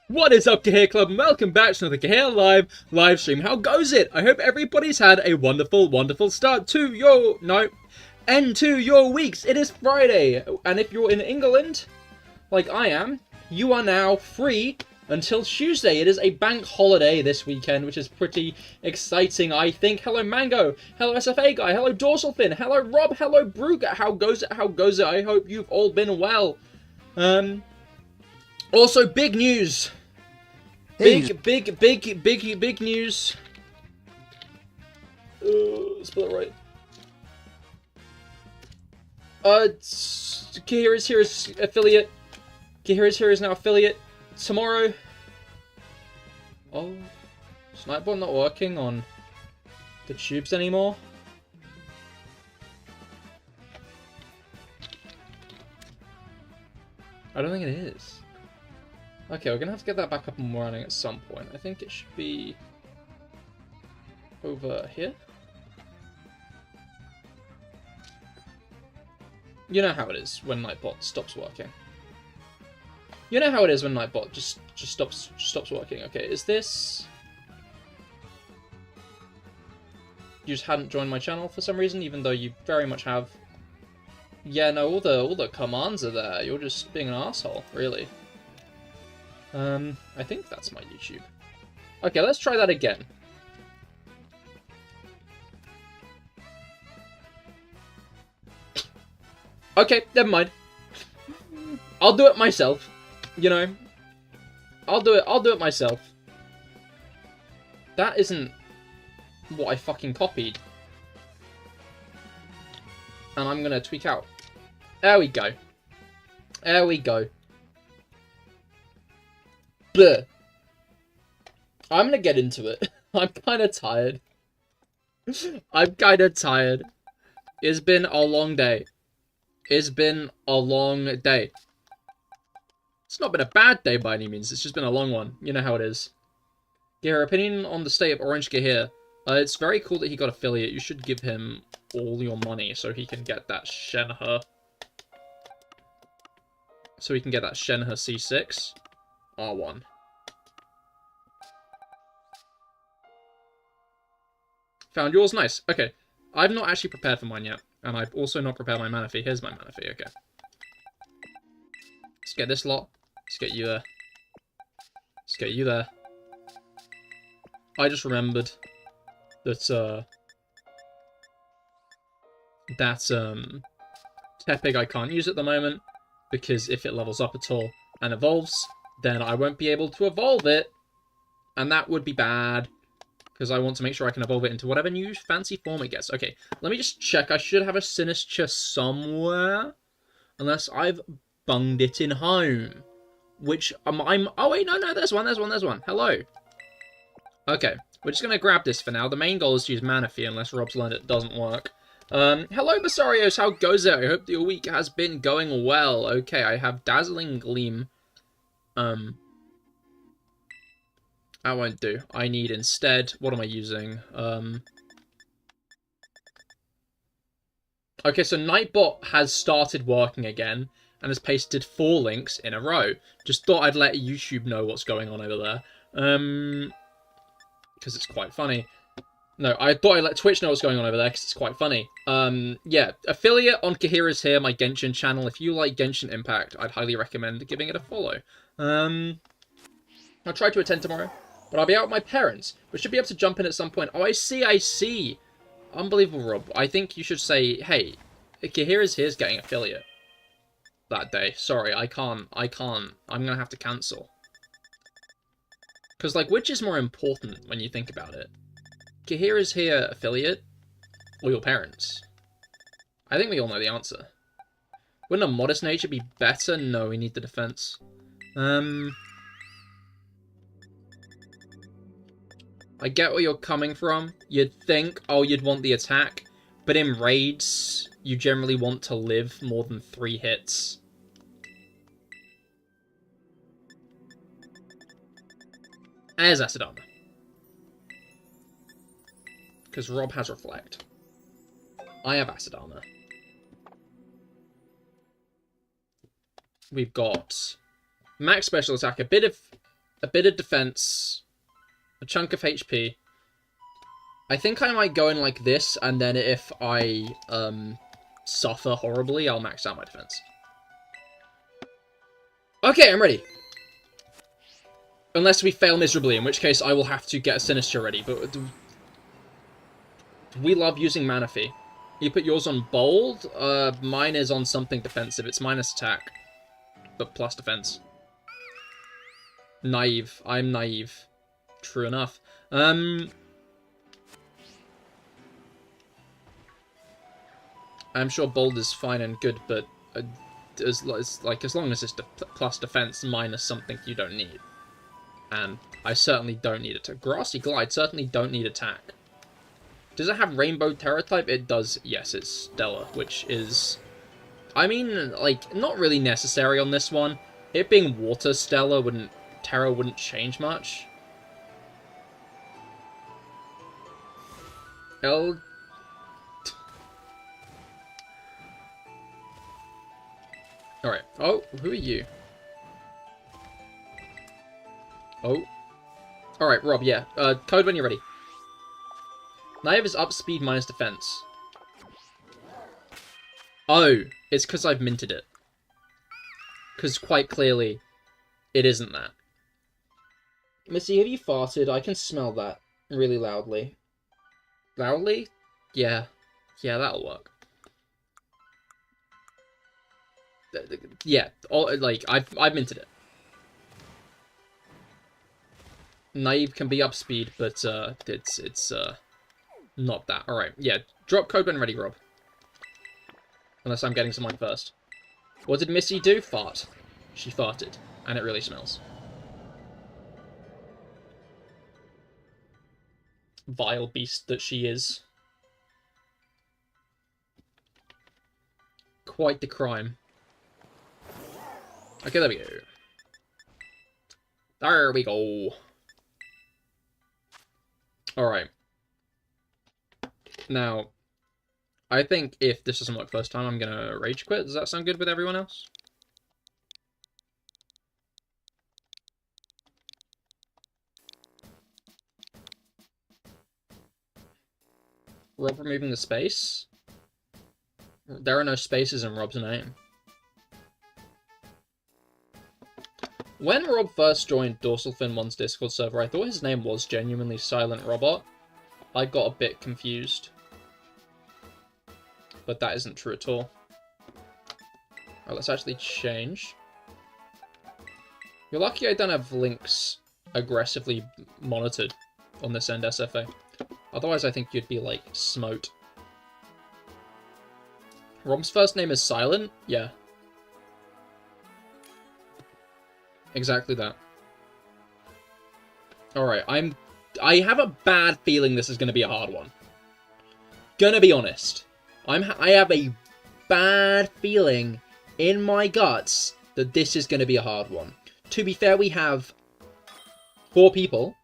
What is up, Cahir Club, and welcome back to another CahirLIVE live stream. How goes it? I hope everybody's had a wonderful start to your... end to your weeks. It is Friday, and if you're in England, like I am, you are now free until Tuesday. It is a bank holiday this weekend, which is pretty exciting, I think. Hello, Mango. Hello, SFA Guy. Hello, Dorsal Fin. Hello, Rob. Hello, Brugger. How goes it? How goes it? I hope you've all been well. Also, big news. Big news. Spell it right. Cahir is here as affiliate. Cahir is here as now affiliate. Tomorrow. Oh, is Nightbot not working on the tubes anymore? I don't think it is. Okay, we're gonna have to get that back up and running at some point. I think it should be over here. You know how it is when Nightbot stops working. You know how it is when Nightbot just stops working. Okay, is this... You just hadn't joined my channel for some reason, even though you very much have. Yeah, no, all the commands are there. You're just being an asshole, really. I think that's my YouTube. Okay, let's try that again. Okay, never mind. I'll do it myself. You know, I'll do it myself. That isn't what I fucking copied. And I'm gonna tweak out. There we go. There we go. Bleh. I'm gonna get into it. I'm kinda tired. I'm kinda tired. It's been a long day. It's been a long day. It's not been a bad day by any means, it's just been a long one. You know how it is. Your opinion on the state of Orange Cahir. It's very cool that he got affiliate. You should give him all your money so he can get that Shenhe. So he can get that Shenhe C6. R1. Found yours? Nice. Okay. I've not actually prepared for mine yet. And I've also not prepared my mana fee. Here's my mana fee. Okay. Let's get this lot. Let's get you there. Let's get you there. I just remembered that, Tepig I can't use at the moment, because if it levels up at all and evolves, then I won't be able to evolve it, and that would be bad, because I want to make sure I can evolve it into whatever new fancy form it gets. Okay, let me just check. I should have a Sinistcha somewhere, unless I've bunged it in home, which oh wait, no, there's one. Hello. Okay, we're just gonna grab this for now. The main goal is to use mana fee, unless Rob's learned it doesn't work. Hello, Basarios, how goes it? I hope your week has been going well. Okay, I have Dazzling Gleam. That won't do. I need instead... What am I using? Okay, so Nightbot has started working again, and has pasted 4 links in a row. Just thought I'd let YouTube know what's going on over there. Because it's quite funny. No, I thought I'd let Twitch know what's going on over there, because it's quite funny. Yeah, affiliate on Cahir is here, my Genshin channel. If you like Genshin Impact, I'd highly recommend giving it a follow. I'll try to attend tomorrow, but I'll be out with my parents. We should be able to jump in at some point. Oh, I see. Unbelievable, Rob. I think you should say, hey, Cahir is here's getting affiliate that day. Sorry, I can't. I'm gonna have to cancel. Because, like, which is more important when you think about it? Cahir is here affiliate, or your parents? I think we all know the answer. Wouldn't a modest nature be better? No, we need the defense. I get where you're coming from. You'd think, oh, you'd want the attack. But in raids, you generally want to live more than 3 hits. There's Acid Armor. Because Rob has Reflect. I have Acid Armor. We've got Max Special Attack, a bit of a bit of defense, a chunk of HP. I think I might go in like this, and then if I suffer horribly, I'll max out my defense. Okay, I'm ready. Unless we fail miserably, in which case I will have to get a Sinister ready. But we love using Manaphy. You put yours on bold. Mine is on something defensive. It's minus attack, but plus defense. Naive. I'm naive. True enough. I'm sure bold is fine and good, but as long as it's plus defense minus something you don't need. And I certainly don't need it. Grassy Glide certainly don't need attack. Does it have Rainbow Tera type? It does. Yes, it's Stellar, which is, I mean, like, not really necessary on this one. It being Water Stellar Tera wouldn't change much. Alright. Oh, who are you? Oh. Alright, Rob, yeah. Code when you're ready. Naive is up speed minus defense. Oh, it's because I've minted it. Because quite clearly, it isn't that. Missy, have you farted? I can smell that really loudly. Loudly? Yeah. Yeah, that'll work. Yeah, like, I've minted it. Naive can be up speed, but it's not that. Alright, yeah. Drop code when ready, Rob. Unless I'm getting someone first. What did Missy do? Fart. She farted. And it really smells. Vile beast that she is. Quite the crime. Okay, there we go. There we go. Alright. Now, I think if this doesn't work first time, I'm gonna rage quit. Does that sound good with everyone else? Rob removing the space? There are no spaces in Rob's name. When Rob first joined DorsalFin1's Discord server, I thought his name was genuinely Silent Robot. I got a bit confused. But that isn't true at all. Alright, let's actually change. You're lucky I don't have links aggressively monitored on this end SFA. Otherwise, I think you'd be like, smote. Rob's first name is Silent? Yeah. Exactly that. Alright, I have a bad feeling this is going to be a hard one. Gonna be honest. I have a bad feeling in my guts that this is going to be a hard one. To be fair, we have 4 people.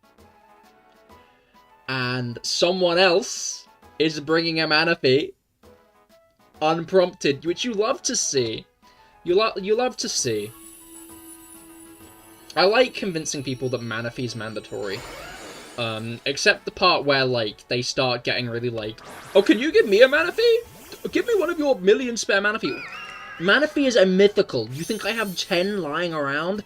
And someone else is bringing a Manaphy unprompted, which you love to see. You love to see. I like convincing people that Manaphy is mandatory. Except the part where, like, they start getting really like, oh, can you give me a Manaphy? Give me one of your million spare Manaphy. Manaphy is a mythical. You think I have 10 lying around?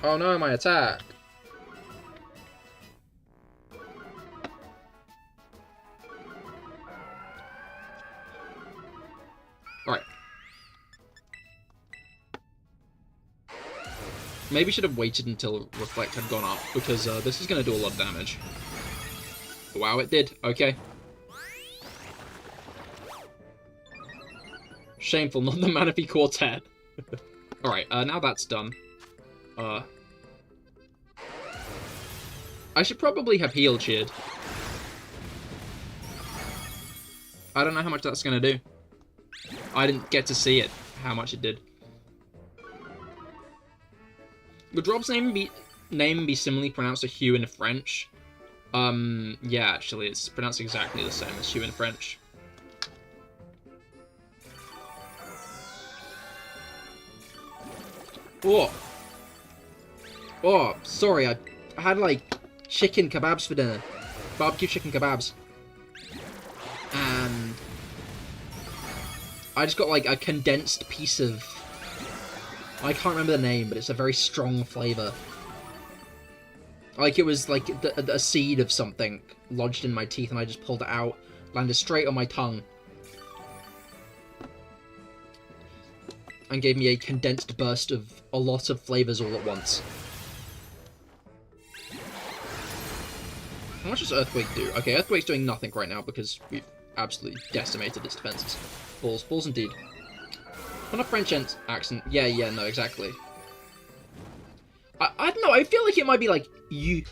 Oh no, my attack. Alright. Maybe should have waited until Reflect had gone up, because this is going to do a lot of damage. Wow, it did. Okay. Shameful, not the Manaphy Quartet. Alright, now that's done. I should probably have heal cheered. I don't know how much that's going to do. I didn't get to see it, how much it did. Would Rob's name be similarly pronounced to Hugh in French? Yeah, actually, it's pronounced exactly the same as Hugh in French. Oh. Oh, sorry, I had, like, chicken kebabs for dinner. Barbecue chicken kebabs. And I just got, like, a condensed piece of... I can't remember the name, but it's a very strong flavour. Like, it was, like, a seed of something lodged in my teeth, and I just pulled it out, landed straight on my tongue, and gave me a condensed burst of a lot of flavours all at once. How much does Earthquake do? Okay, Earthquake's doing nothing right now because we've absolutely decimated its defenses. Balls. Balls indeed. On a French accent. Yeah, no, exactly. I don't know, I feel like it might be like, you.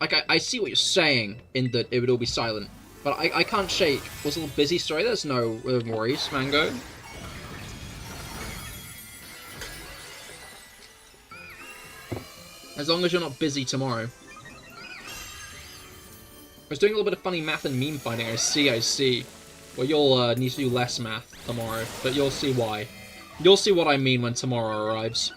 Like, I see what you're saying, in that it would all be silent. But I can't shake. Was a little busy, sorry, there's no worries, Mango. As long as you're not busy tomorrow. I was doing a little bit of funny math and meme finding, I see. Well, you'll need to do less math tomorrow, but you'll see why. You'll see what I mean when tomorrow arrives.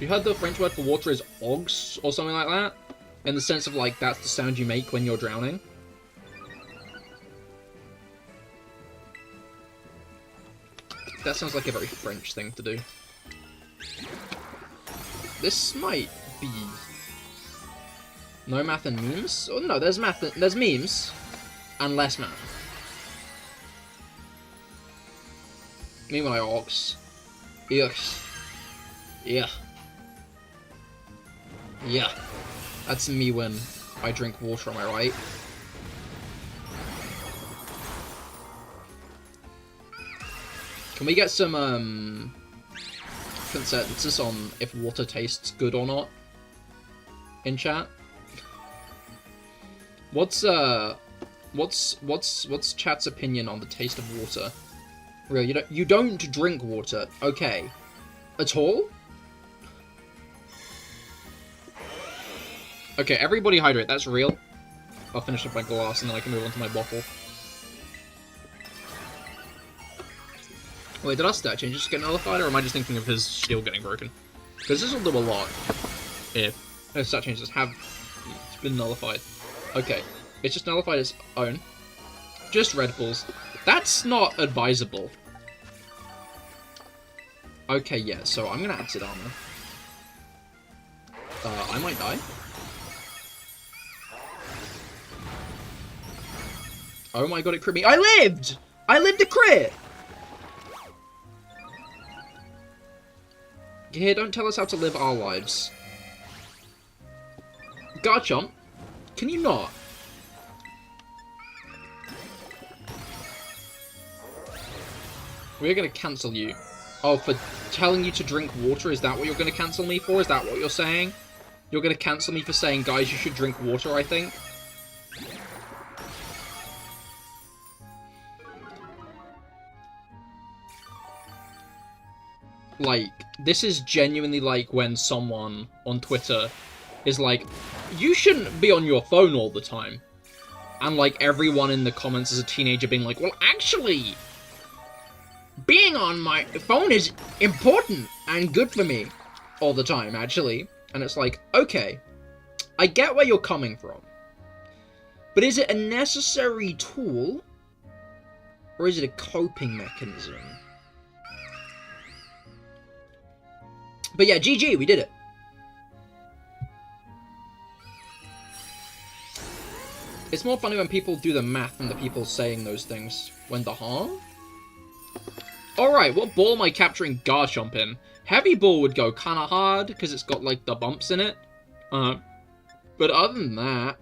You heard the French word for water is ogs, or something like that? In the sense of, like, that's the sound you make when you're drowning? That sounds like a very French thing to do. This might be... No math and memes? Oh, no, there's math, there's memes. And less math. Meanwhile, ox. Yes. Yeah. Yeah. That's me when I drink water, am I right? Can we get some, consensus on if water tastes good or not? In chat? What's chat's opinion on the taste of water? Really, you don't drink water, okay. At all? Okay, everybody hydrate, that's real. I'll finish up my glass and then I can move on to my bottle. Wait, did our stat change just get nullified, or am I just thinking of his shield getting broken? Because this will do a lot if stat changes have been nullified. Okay, it's just nullified its own. Just Red Bulls. That's not advisable. Okay, yeah, so I'm gonna Acid Armor. I might die. Oh my god, it crit me. I lived! I lived a crit! Here, don't tell us how to live our lives. Garchomp, can you not? We're gonna cancel you. Oh, for telling you to drink water? Is that what you're gonna cancel me for? Is that what you're saying? You're gonna cancel me for saying, guys, you should drink water, I think? Like, this is genuinely like when someone on Twitter is like, you shouldn't be on your phone all the time. And like everyone in the comments as a teenager being like, well, actually, being on my phone is important and good for me all the time, actually. And it's like, okay, I get where you're coming from. But is it a necessary tool? Or is it a coping mechanism? But yeah, GG, we did it. It's more funny when people do the math than the people saying those things. When the huh? Alright, what ball am I capturing Garchomp in? Heavy ball would go kinda hard, because it's got, like, the bumps in it. But other than that,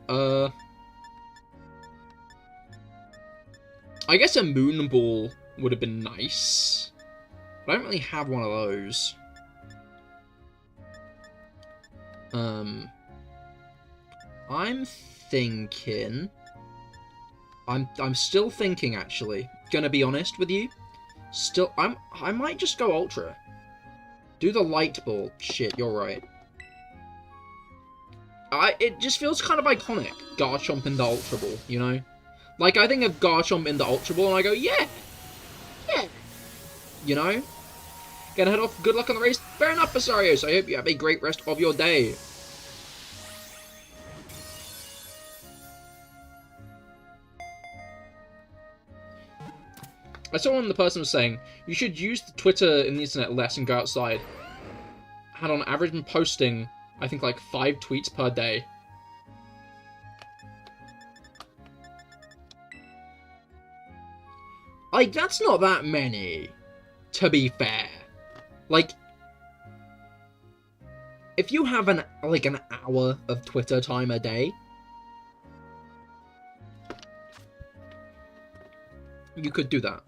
I guess a moon ball would have been nice. But I don't really have one of those. I'm thinking... I'm still thinking, actually. Gonna be honest with you. I might just go Ultra. Do the light ball. Shit, you're right. It just feels kind of iconic, Garchomp in the Ultra Ball, you know? Like, I think of Garchomp in the Ultra Ball, and I go, yeah! Yeah! You know? Gonna head off, good luck on the race. Fair enough, Asarios. I hope you have a great rest of your day. I saw one the person was saying, you should use the Twitter and the internet less and go outside. Had on average been posting, I think, like 5 tweets per day. Like, that's not that many, to be fair. Like, if you have an hour of Twitter time a day, you could do that.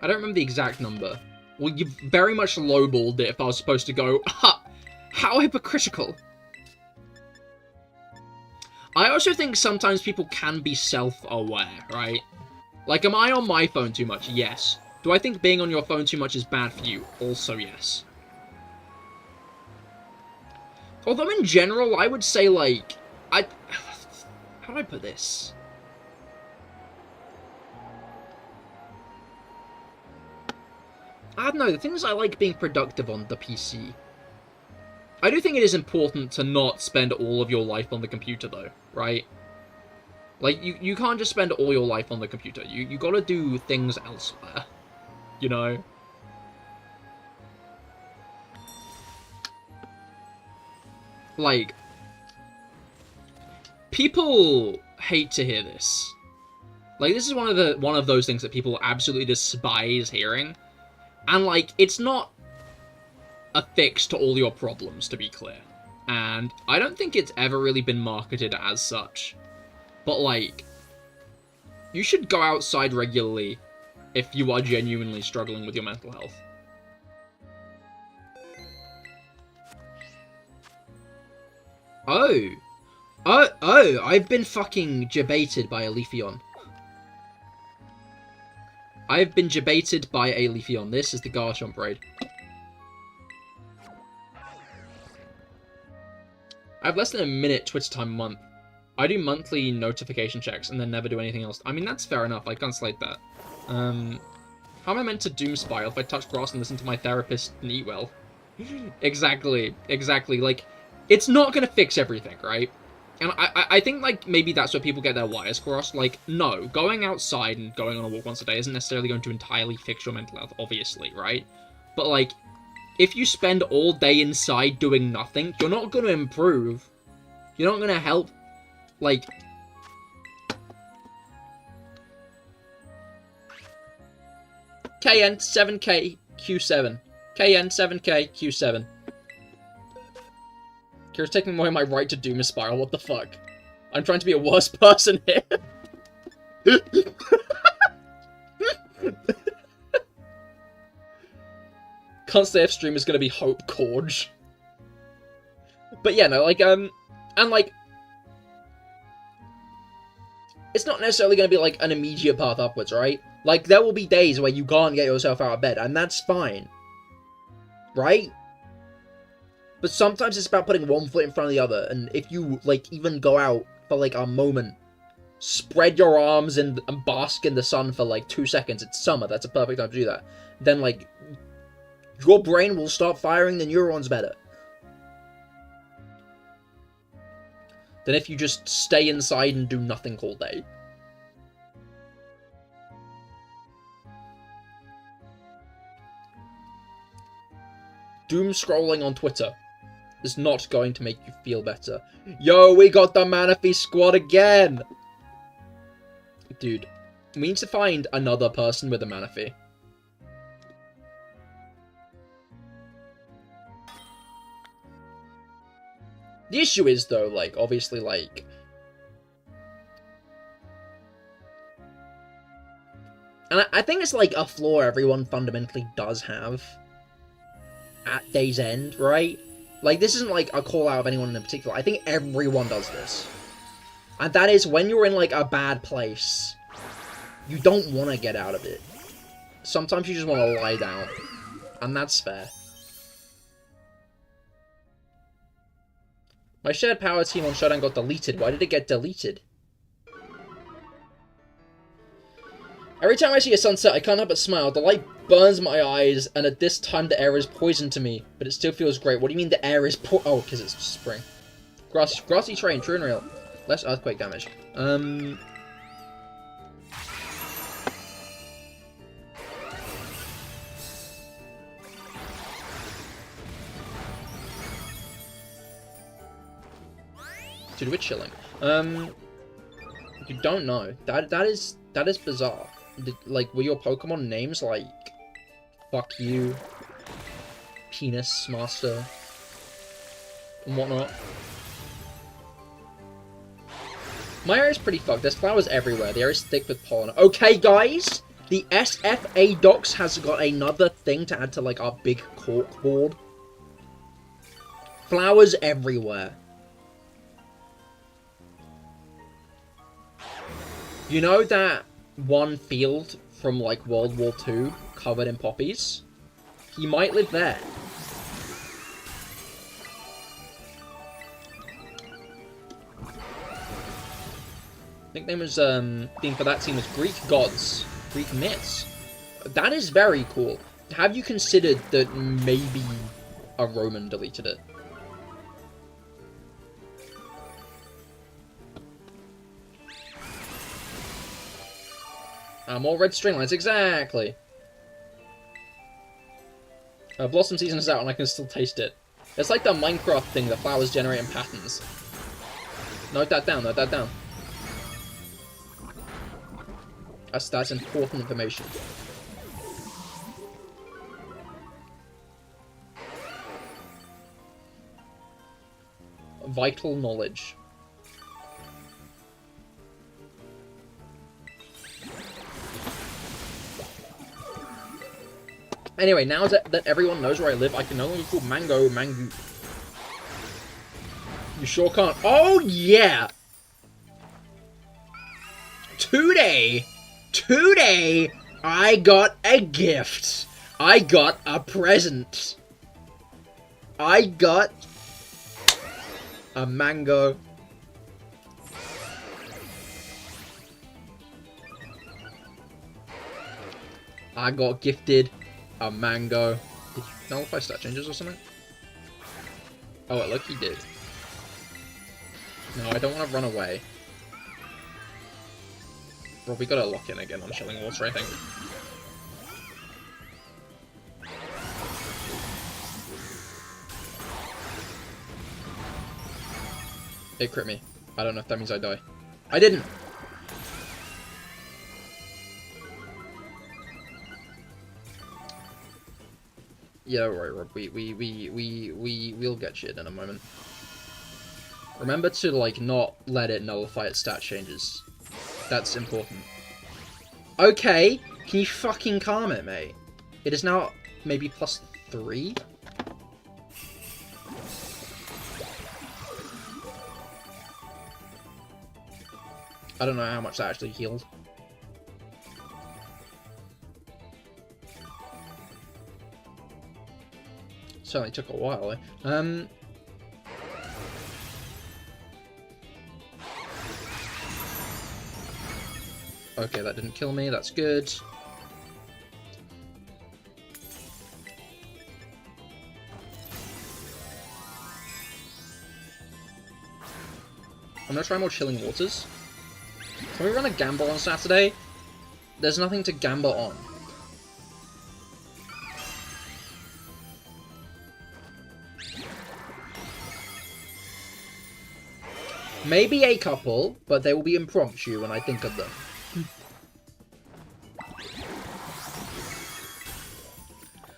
I don't remember the exact number. Well, you very much lowballed it if I was supposed to go, ha! How hypocritical. I also think sometimes people can be self-aware, right? Like, am I on my phone too much? Yes. Do I think being on your phone too much is bad for you? Also, yes. Although, in general, I would say, like, how do I put this? I don't know, the thing is I like being productive on the PC. I do think it is important to not spend all of your life on the computer, though, right? Like, you can't just spend all your life on the computer. You gotta do things elsewhere, you know? Like, people hate to hear this. Like, this is one of those things that people absolutely despise hearing. And, like, it's not a fix to all your problems, to be clear. And I don't think it's ever really been marketed as such. But, like, you should go outside regularly if you are genuinely struggling with your mental health. Oh, I've been fucking debated by a Leafeon. I've been debated by a Leafeon. This is the Garchomp raid. I have less than a minute Twitter time a month. I do monthly notification checks and then never do anything else. I mean, that's fair enough. I can't slate that. How am I meant to doom spiral if I touch grass and listen to my therapist and eat well? Exactly. Like, it's not gonna fix everything, right? And I think, like, maybe that's where people get their wires crossed. Like, no, going outside and going on a walk once a day isn't necessarily going to entirely fix your mental health, obviously, right? But, like, if you spend all day inside doing nothing, you're not going to improve. You're not going to help, like... KN7KQ7. KN7KQ7. Kira's taking away my right to doom a spiral, what the fuck? I'm trying to be a worse person here. Can't say if stream is gonna be Hope Corge. But yeah, no, like, and like... It's not necessarily gonna be, like, an immediate path upwards, right? Like, there will be days where you can't get yourself out of bed, and that's fine. Right? But sometimes it's about putting one foot in front of the other, and if you, like, even go out for, like, a moment, spread your arms and bask in the sun for, like, 2 seconds, it's summer, that's a perfect time to do that, then, like, your brain will start firing the neurons better than if you just stay inside and do nothing all day. Doom scrolling on Twitter is not going to make you feel better. Yo, we got the Manaphy squad again! Dude, we need to find another person with a Manaphy. The issue is, though, like, obviously, like... And I think it's, like, a flaw everyone fundamentally does have at day's end, right? Like, this isn't, like, a call-out of anyone in particular. I think everyone does this. And that is, when you're in, like, a bad place, you don't want to get out of it. Sometimes you just want to lie down. And that's fair. My shared power team on Showdown got deleted. Why did it get deleted? Every time I see a sunset, I can't help but smile. The light burns my eyes, and at this time the air is poison to me. But it still feels great. What do you mean the air is oh, because it's spring. Grassy terrain, true and real. Less earthquake damage. Dude, we're chilling. You don't know. That is bizarre. Like, were your Pokemon names like fuck you, penis master, and whatnot? My area is pretty fucked. There's flowers everywhere. The area is thick with pollen. Okay, guys, the SFA Docs has got another thing to add to like our big cork board. Flowers everywhere. You know that one field from, like, World War II covered in poppies? He might live there. Nickname was, theme for that team was Greek Gods. Greek Myths. That is very cool. Have you considered that maybe a Roman deleted it? More red string lines, exactly. Blossom season is out and I can still taste it. It's like the Minecraft thing, the flowers generating patterns. Note that down, note that down. That's important information. Vital knowledge. Anyway, now that everyone knows where I live, I can no longer call Mango Mango. You sure can't. Oh, yeah! Today, I got a gift. I got a present. I got a mango. I got gifted a mango. Did you nullify stat changes or something? Oh, look, he did. No, I don't want to run away. Bro, we gotta lock in again on Chilling Water, I think. It crit me. I don't know if that means I die. I didn't! Yeah, right, Rob. We'll get shit in a moment. Remember to, like, not let it nullify its stat changes. That's important. Okay, can you fucking calm it, mate? It is now maybe +3? I don't know how much that actually healed. Certainly took a while, eh? Okay, that didn't kill me, that's good. I'm gonna try more Chilling Waters. Can we run a gamble on Saturday? There's nothing to gamble on. Maybe a couple, but they will be impromptu when I think of them.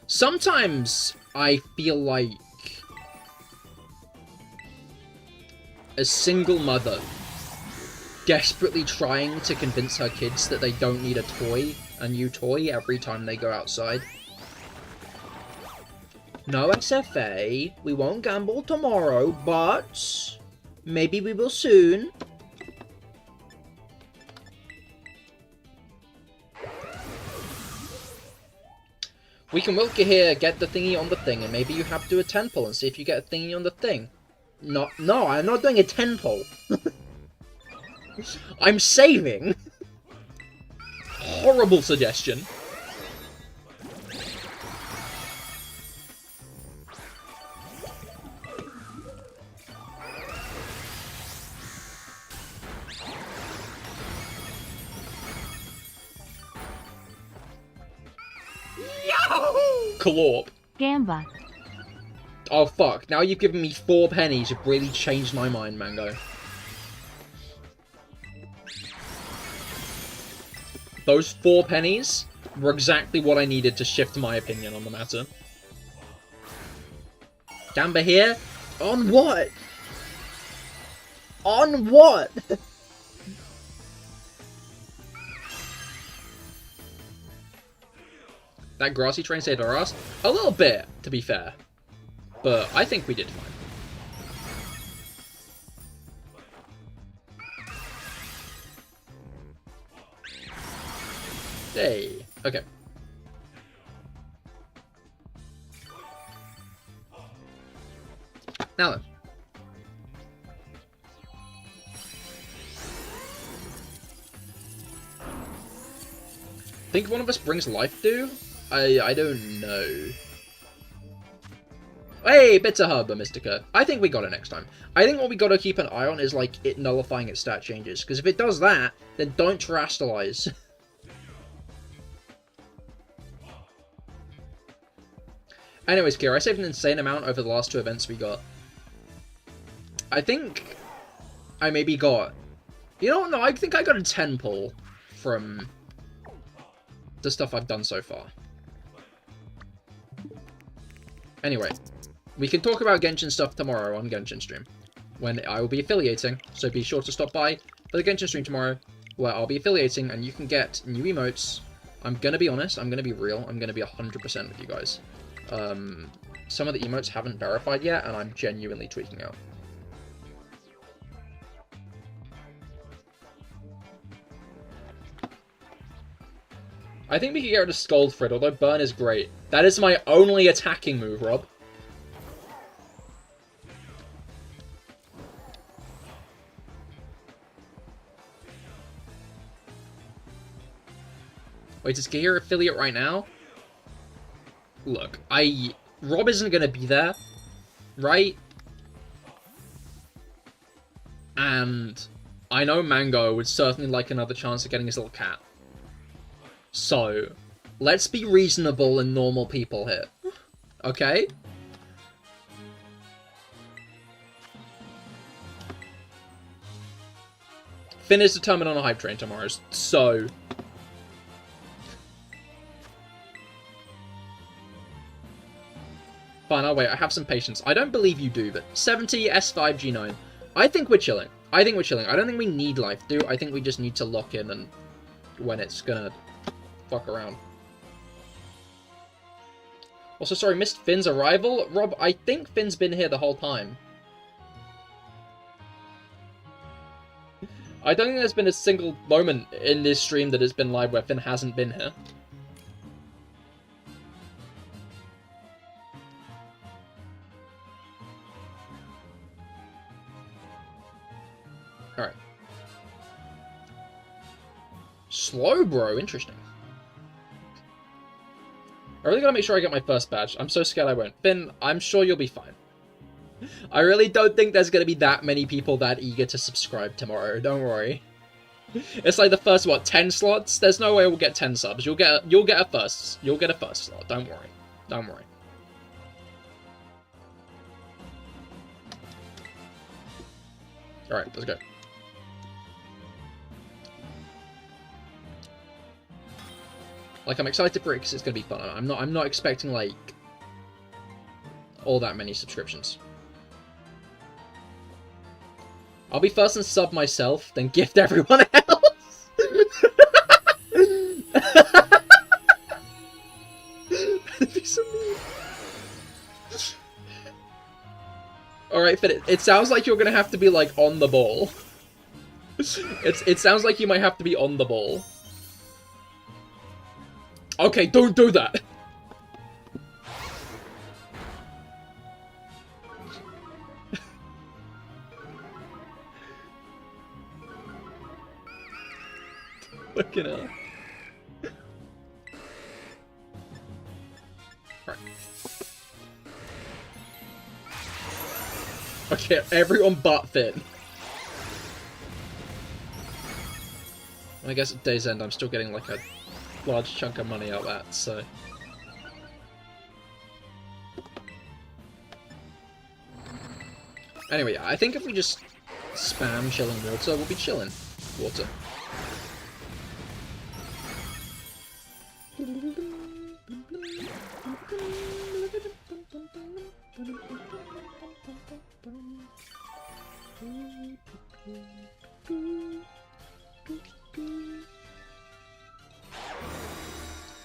Sometimes I feel like a single mother desperately trying to convince her kids that they don't need a new toy every time they go outside. No SFA, we won't gamble tomorrow, but maybe we will soon. We can will Cahir get the thingy on the thing, and maybe you have to do a 10 pull and see if you get a thingy on the thing. No, I'm not doing a 10 pull. I'm saving. Horrible suggestion. Calorp. Gamba. Oh fuck, now you've given me 4 pennies. You've really changed my mind, Mango. Those 4 pennies were exactly what I needed to shift my opinion on the matter. Gamba here? On what? On what? That grassy train saved our ass. A little bit, to be fair. But I think we did fine. Hey. Okay. Now then. Think one of us brings life due? I don't know. Hey, Bitter Hub, Mystica. I think we got it next time. I think what we gotta keep an eye on is, like, it nullifying its stat changes. Because if it does that, then don't terrestrialize. Anyways, Kira, I saved an insane amount over the last 2 events we got. I think I maybe got... You know what? No, I think I got a 10 pull from the stuff I've done so far. Anyway, we can talk about Genshin stuff tomorrow on Genshin stream, when I will be affiliating, so be sure to stop by for the Genshin stream tomorrow, where I'll be affiliating and you can get new emotes. I'm gonna be honest, I'm gonna be real, I'm gonna be 100% with you guys. Some of the emotes haven't verified yet, and I'm genuinely tweaking out. I think we could get rid of Scold Frid, although Burn is great. That is my only attacking move, Rob. Wait, is Cahir affiliate right now? Look, Rob isn't going to be there, right? And I know Mango would certainly like another chance at getting his little cat. So, let's be reasonable and normal people here. Okay? Finn is determined on a hype train tomorrow, so... Fine, I'll wait. I have some patience. I don't believe you do, but 70, S5, G9. I think we're chilling. I think we're chilling. I don't think we need life do. I think we just need to lock in and when it's gonna fuck around. Also, sorry, missed Finn's arrival. Rob, I think Finn's been here the whole time. I don't think there's been a single moment in this stream that has been live where Finn hasn't been here. Alright. Slow, bro. Interesting. I really gotta make sure I get my first badge. I'm so scared I won't. Finn, I'm sure you'll be fine. I really don't think there's gonna be that many people that eager to subscribe tomorrow. Don't worry. It's like the first, what, 10 slots? There's no way we'll get 10 subs. You'll get a first. You'll get a first slot. Don't worry. Don't worry. Alright, let's go. Like, I'm excited for it because it's going to be fun. I'm not expecting, like, all that many subscriptions. I'll be first and sub myself, then gift everyone else. That'd be so mean. Alright, Finn, it sounds like you're going to have to be, like, on the ball. It sounds like you might have to be on the ball. Okay, don't do that. Fucking hell. Right. Okay, everyone but Finn. I guess at day's end I'm still getting like a large chunk of money out of that, so... Anyway, I think if we just spam chilling water, we'll be chilling water.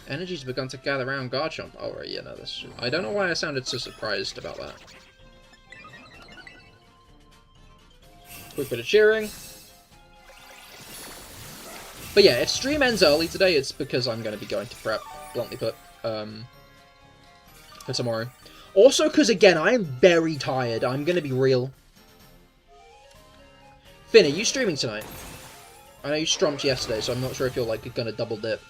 Energy's begun to gather around Garchomp. Oh, right, yeah, no, that's true. I don't know why I sounded so surprised about that. Quick bit of cheering. But yeah, if stream ends early today, it's because I'm going to be going to prep, bluntly put, for tomorrow. Also, because, again, I am very tired. I'm going to be real. Finn, are you streaming tonight? I know you strumped yesterday, so I'm not sure if you're, like, going to double dip.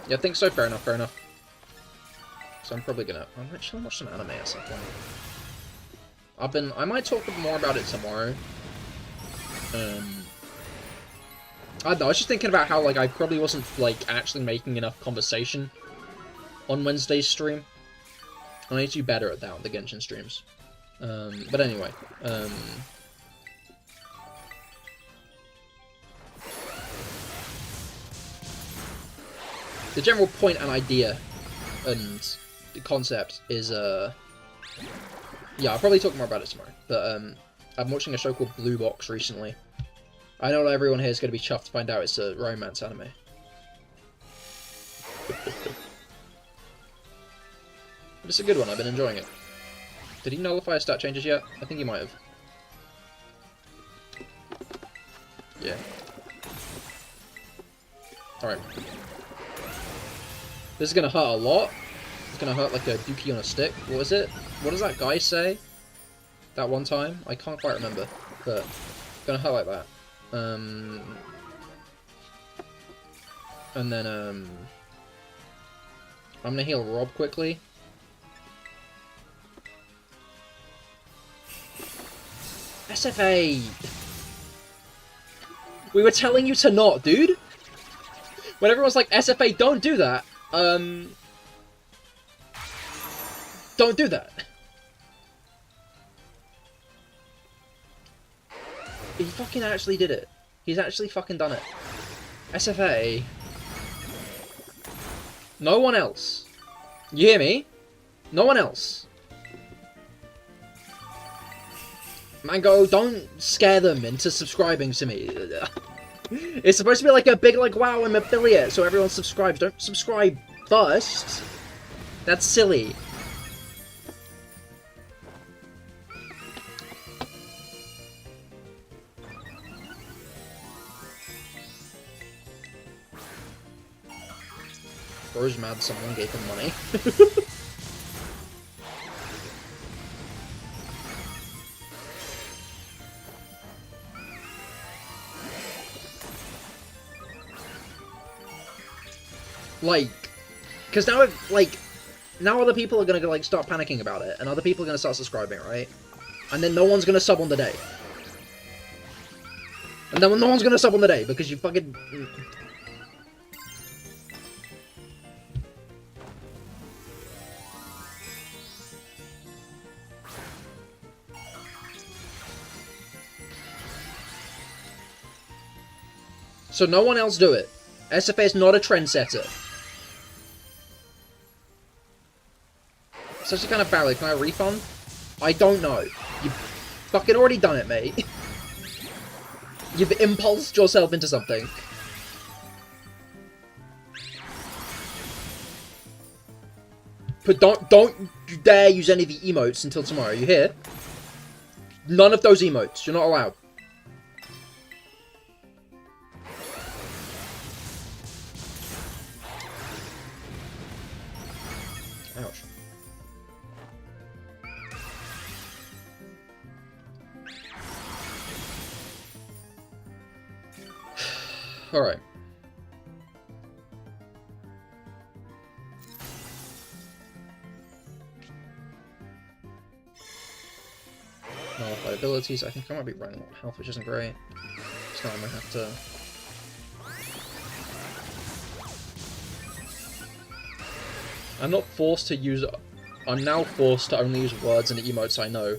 Yeah, I think so. Fair enough, fair enough. So I'm probably gonna... I'm actually watch some anime at some point. I might talk more about it tomorrow. I don't know, I was just thinking about how, like, I probably wasn't, like, actually making enough conversation on Wednesday's stream. I need to do better at that on the Genshin streams. But anyway, the general point and idea and the concept is, yeah, I'll probably talk more about it tomorrow, but, I'm watching a show called Blue Box recently. I know everyone here is going to be chuffed to find out it's a romance anime. But it's a good one, I've been enjoying it. Did he nullify his stat changes yet? I think he might have. Yeah. Alright. This is going to hurt a lot. It's going to hurt like a dookie on a stick. What was it? What does that guy say? That one time? I can't quite remember. But it's going to hurt like that. And then, I'm going to heal Rob quickly. SFA! We were telling you to not, dude! When everyone's like, SFA, don't do that! Don't do that! He fucking actually did it. He's actually fucking done it. SFA. No one else. You hear me? No one else. Mango, don't scare them into subscribing to me. It's supposed to be like a big, like, wow, I'm affiliate, so everyone subscribes. Don't subscribe first. That's silly. Bro's mad someone gave him money. Like, because now, now other people are gonna like start panicking about it, and other people are gonna start subscribing, right? And then no one's gonna sub on the day. And then no one's gonna sub on the day because you fucking. So no one else do it. SFA is not a trendsetter. Such a kind of valid. Can I refund? I don't know. You've fucking already done it, mate. You've impulsed yourself into something. But don't you dare use any of the emotes until tomorrow. You hear? None of those emotes. You're not allowed. Ouch. Alright. Nullified abilities. I think I might be running out of health, which isn't great. So I might have to... I'm not forced to use... I'm now forced to only use words and emotes I know.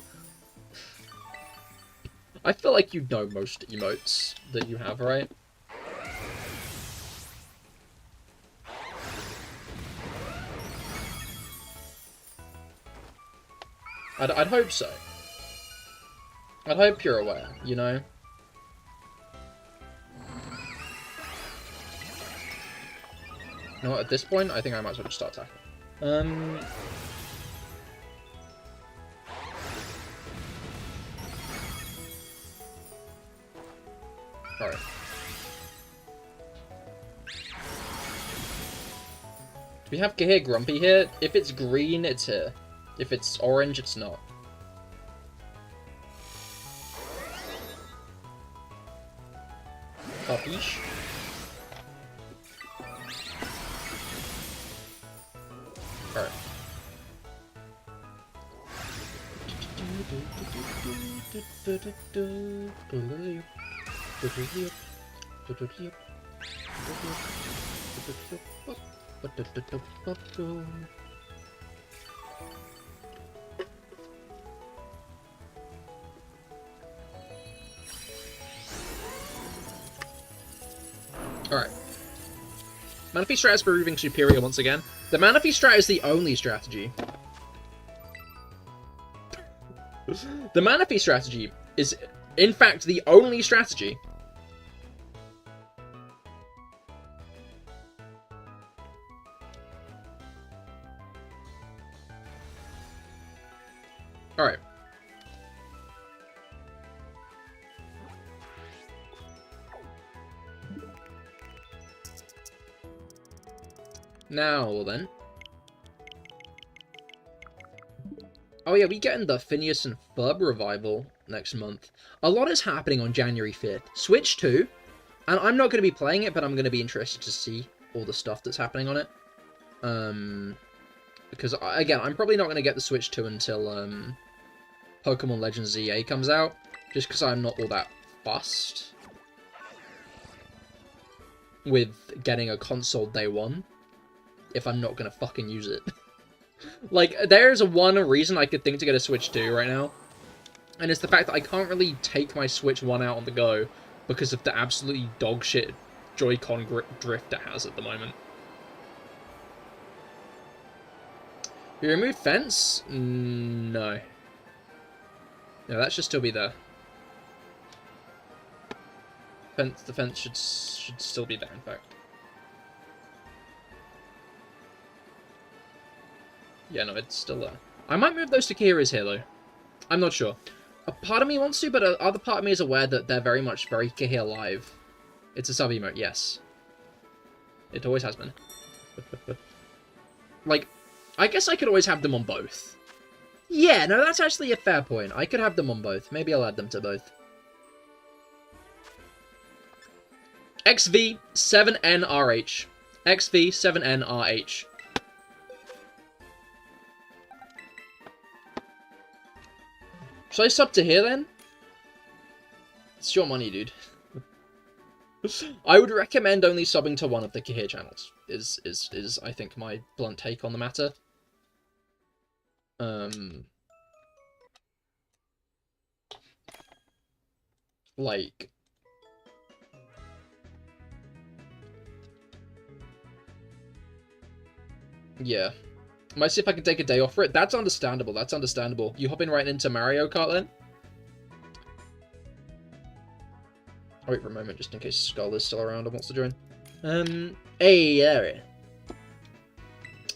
I feel like you know most emotes that you have, right? I'd hope so. I'd hope you're aware, you know? You know what, at this point, I think I might as well just start attacking. Alright. Do we have Cahir Grumpy here? If it's green, it's here. If it's orange, it's not. Capiche? Alright. Alright. Manaphy strat is proving superior once again. The Manaphy strat is the only strategy. The Manaphy strategy is, in fact, the only strategy. Alright. Now, then. Oh yeah, we getting the Phineas and Ferb revival next month. A lot is happening on January 5th. Switch 2, and I'm not going to be playing it, but I'm going to be interested to see all the stuff that's happening on it. Because, again, I'm probably not going to get the Switch 2 until Pokemon Legends ZA comes out, just because I'm not all that fussed with getting a console day one, if I'm not going to fucking use it. Like, there's one reason I could think to get a Switch 2 right now, and it's the fact that I can't really take my Switch 1 out on the go because of the absolutely dogshit Joy-Con drift it has at the moment. You removed fence? No. No, that should still be there. The fence should still be there, in fact. Yeah, no, it's still there. I might move those to Kira's here, though. I'm not sure. A part of me wants to, but other part of me is aware that they're very much very CahirLIVE. It's a sub-emote, yes. It always has been. Like, I guess I could always have them on both. Yeah, no, that's actually a fair point. I could have them on both. Maybe I'll add them to both. XV7NRH. XV7NRH. Should I sub to here, then? It's your money, dude. I would recommend only subbing to one of the Cahir channels, is I think, my blunt take on the matter. Like... Yeah. Might see if I can take a day off for it. That's understandable, that's understandable. You hopping right into Mario Kart, then? I'll wait for a moment, just in case Skull is still around and wants to join. Hey, there.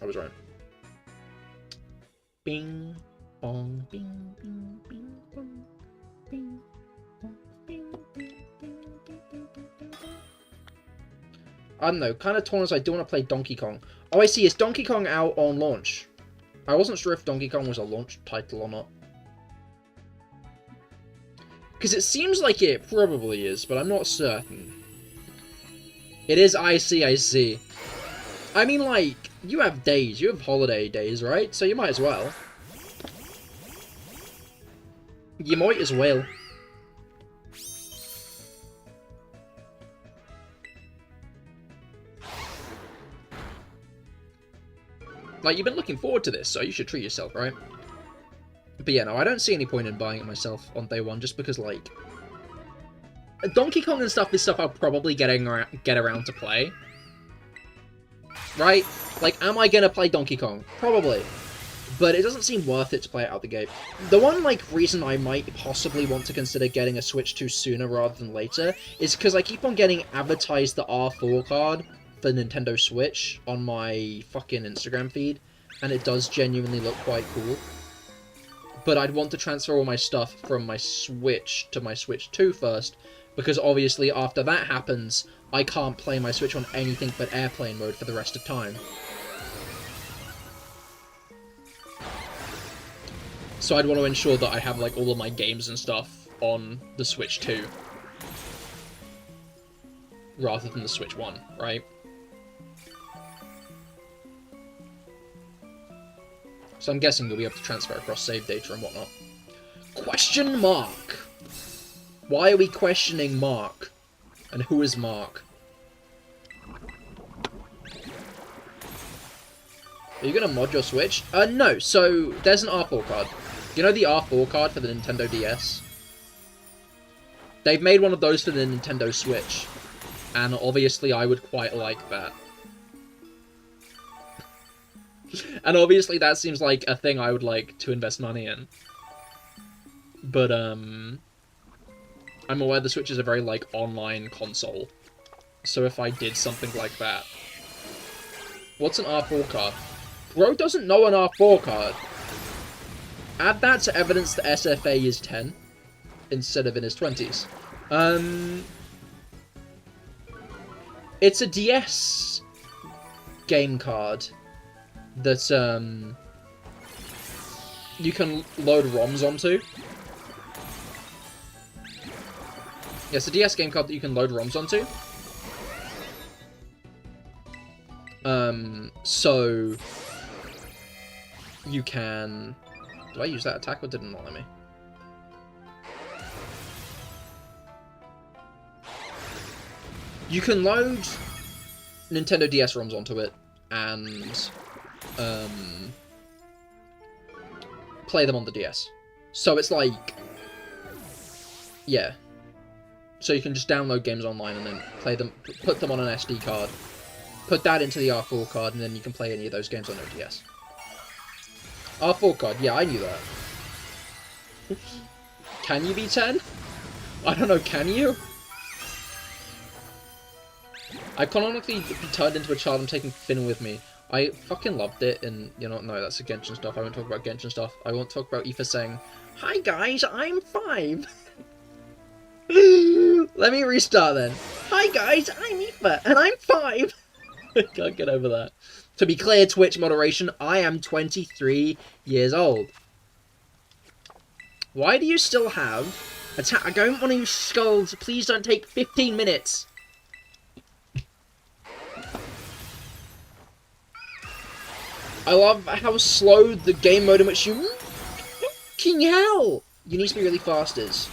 I was right. Bing, bong, bing, bing, bing, bong, bing, bong, bing, bing, bing, bing, bing, bing. I don't know, kind of torn as I do want to play Donkey Kong. Oh, I see, is Donkey Kong out on launch? I wasn't sure if Donkey Kong was a launch title or not. Because it seems like it probably is, but I'm not certain. It is icy, I see. I mean, like, you have days. You have holiday days, right? So you might as well. You might as well. Like, you've been looking forward to this, so you should treat yourself, right? But yeah, no, I don't see any point in buying it myself on day one, just because, like... Donkey Kong and stuff is stuff I'll probably get around to play. Right? Like, am I gonna play Donkey Kong? Probably. But it doesn't seem worth it to play it out the gate. The one, like, reason I might possibly want to consider getting a Switch 2 sooner rather than later is because I keep on getting advertised the R4 card for Nintendo Switch on my fucking Instagram feed, and it does genuinely look quite cool. But I'd want to transfer all my stuff from my Switch to my Switch 2 first, because obviously after that happens, I can't play my Switch on anything but airplane mode for the rest of time. So I'd want to ensure that I have, like, all of my games and stuff on the Switch 2. Rather than the Switch 1, right? So I'm guessing you'll be able to transfer across save data and whatnot. Question mark! Why are we questioning Mark? And who is Mark? Are you gonna mod your Switch? No, so there's an R4 card. You know the R4 card for the Nintendo DS? They've made one of those for the Nintendo Switch. And obviously I would quite like that. And obviously that seems like a thing I would like to invest money in. But, I'm aware the Switch is a very, like, online console. So if I did something like that... What's an R4 card? Bro doesn't know an R4 card. Add that to evidence that SFA is 10. Instead of in his 20s. It's a DS game card that, you can load ROMs onto. Yes, a DS game card that you can load ROMs onto. So... You can... Did I use that attack or did it not let me? You can load Nintendo DS ROMs onto it, and play them on the DS. So it's like... Yeah. So you can just download games online and then play them, put them on an SD card, put that into the R4 card, and then you can play any of those games on your DS. R4 card, yeah, I knew that. Can you be 10? I don't know, can you? I canonically be turned into a child and taking Finn with me. I fucking loved it, and, you know, no, that's the Genshin stuff. I won't talk about Genshin stuff. I won't talk about Aoife saying, "Hi guys, I'm 5. Let me restart then. Hi guys, I'm Aoife, and I'm 5. I can't get over that. To be clear, Twitch moderation, I am 23 years old. Why do you still have... I don't want to use skulls. Please don't take 15 minutes. I love how slow the game mode in which you... Fucking hell! You need to be really fast is.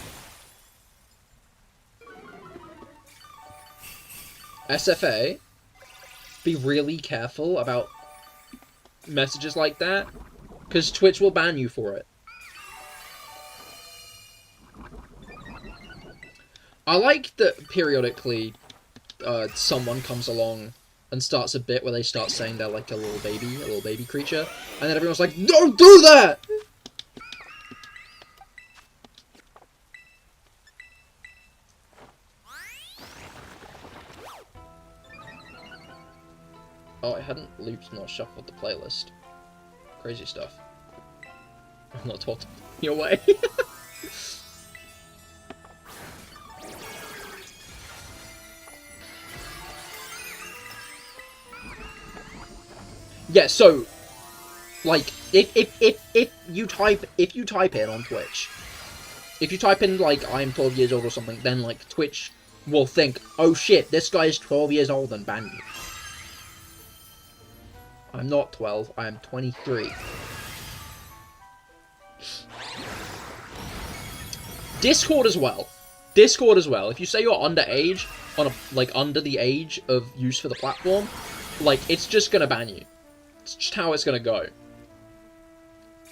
SFA, be really careful about messages like that, because Twitch will ban you for it. I like that periodically someone comes along and starts a bit where they start saying they're like a little baby creature, and then everyone's like, "Don't do that!" Oh, I hadn't looped nor shuffled the playlist. Crazy stuff. I'm not talking your way. Yeah, so, like, if you type in on Twitch, if you type in, like, I'm 12 years old or something, then, like, Twitch will think, oh shit, this guy is 12 years old and ban you. I'm not 12, I am 23. Discord as well. Discord as well. If you say you're underage, under the age of use for the platform, like, it's just gonna ban you. It's just how it's gonna go.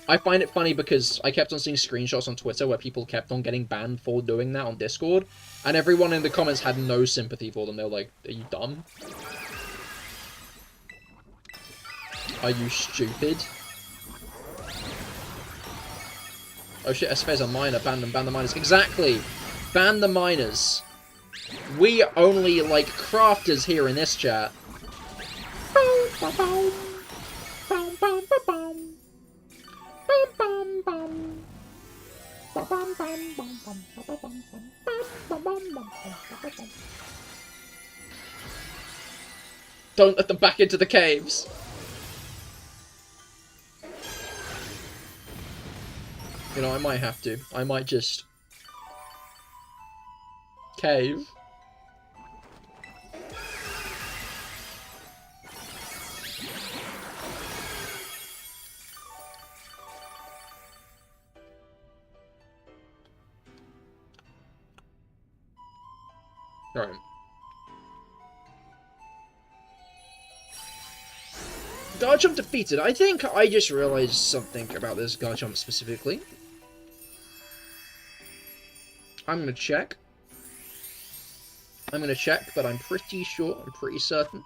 I find it funny because I kept on seeing screenshots on Twitter where people kept on getting banned for doing that on Discord, and everyone in the comments had no sympathy for them. They were like, are you dumb? Are you stupid? Oh shit, SFA's a miner. Ban them, ban the miners. Exactly! Ban the miners. We only like crafters here in this chat. Don't let them back into the caves. You know, I might have to. I might just... cave. Alright. Garchomp defeated. I think I just realized something about this Garchomp specifically. I'm gonna check. But I'm pretty sure, I'm pretty certain.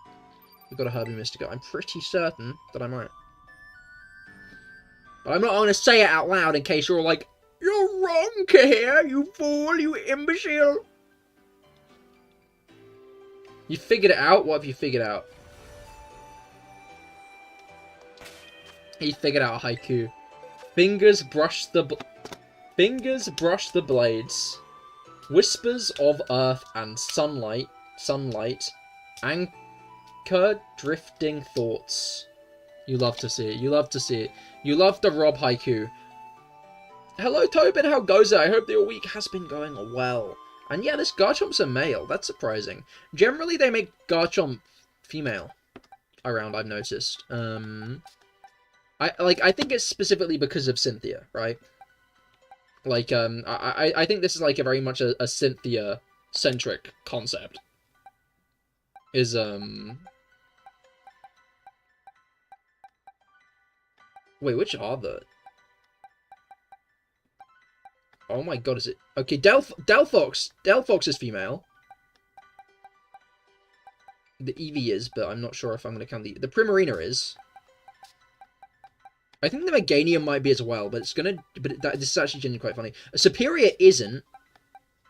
We've got a Herbie Mystico. I'm pretty certain that I'm right. But I'm not gonna say it out loud in case you're all like, you're wrong, Cahir, you fool, you imbecile. You figured it out? What have you figured out? He figured out a haiku. Fingers brush the blades. Whispers of earth and sunlight, anchor drifting thoughts. You love to see it. You love to see it. You love the Rob haiku. Hello, Tobin. How goes it? I hope that your week has been going well. And yeah, this Garchomp's a male. That's surprising. Generally, they make Garchomp female around, I've noticed. I think it's specifically because of Cynthia, right? Like, I think this is, like, a very much a Cynthia-centric concept. Is, Wait, which are the... Oh my god, is it... Okay, Delphox is female. The Eevee is, but I'm not sure if I'm going to count the Primarina is. I think the Meganium might be as well, but it's gonna... this is actually genuinely quite funny. A Superior isn't.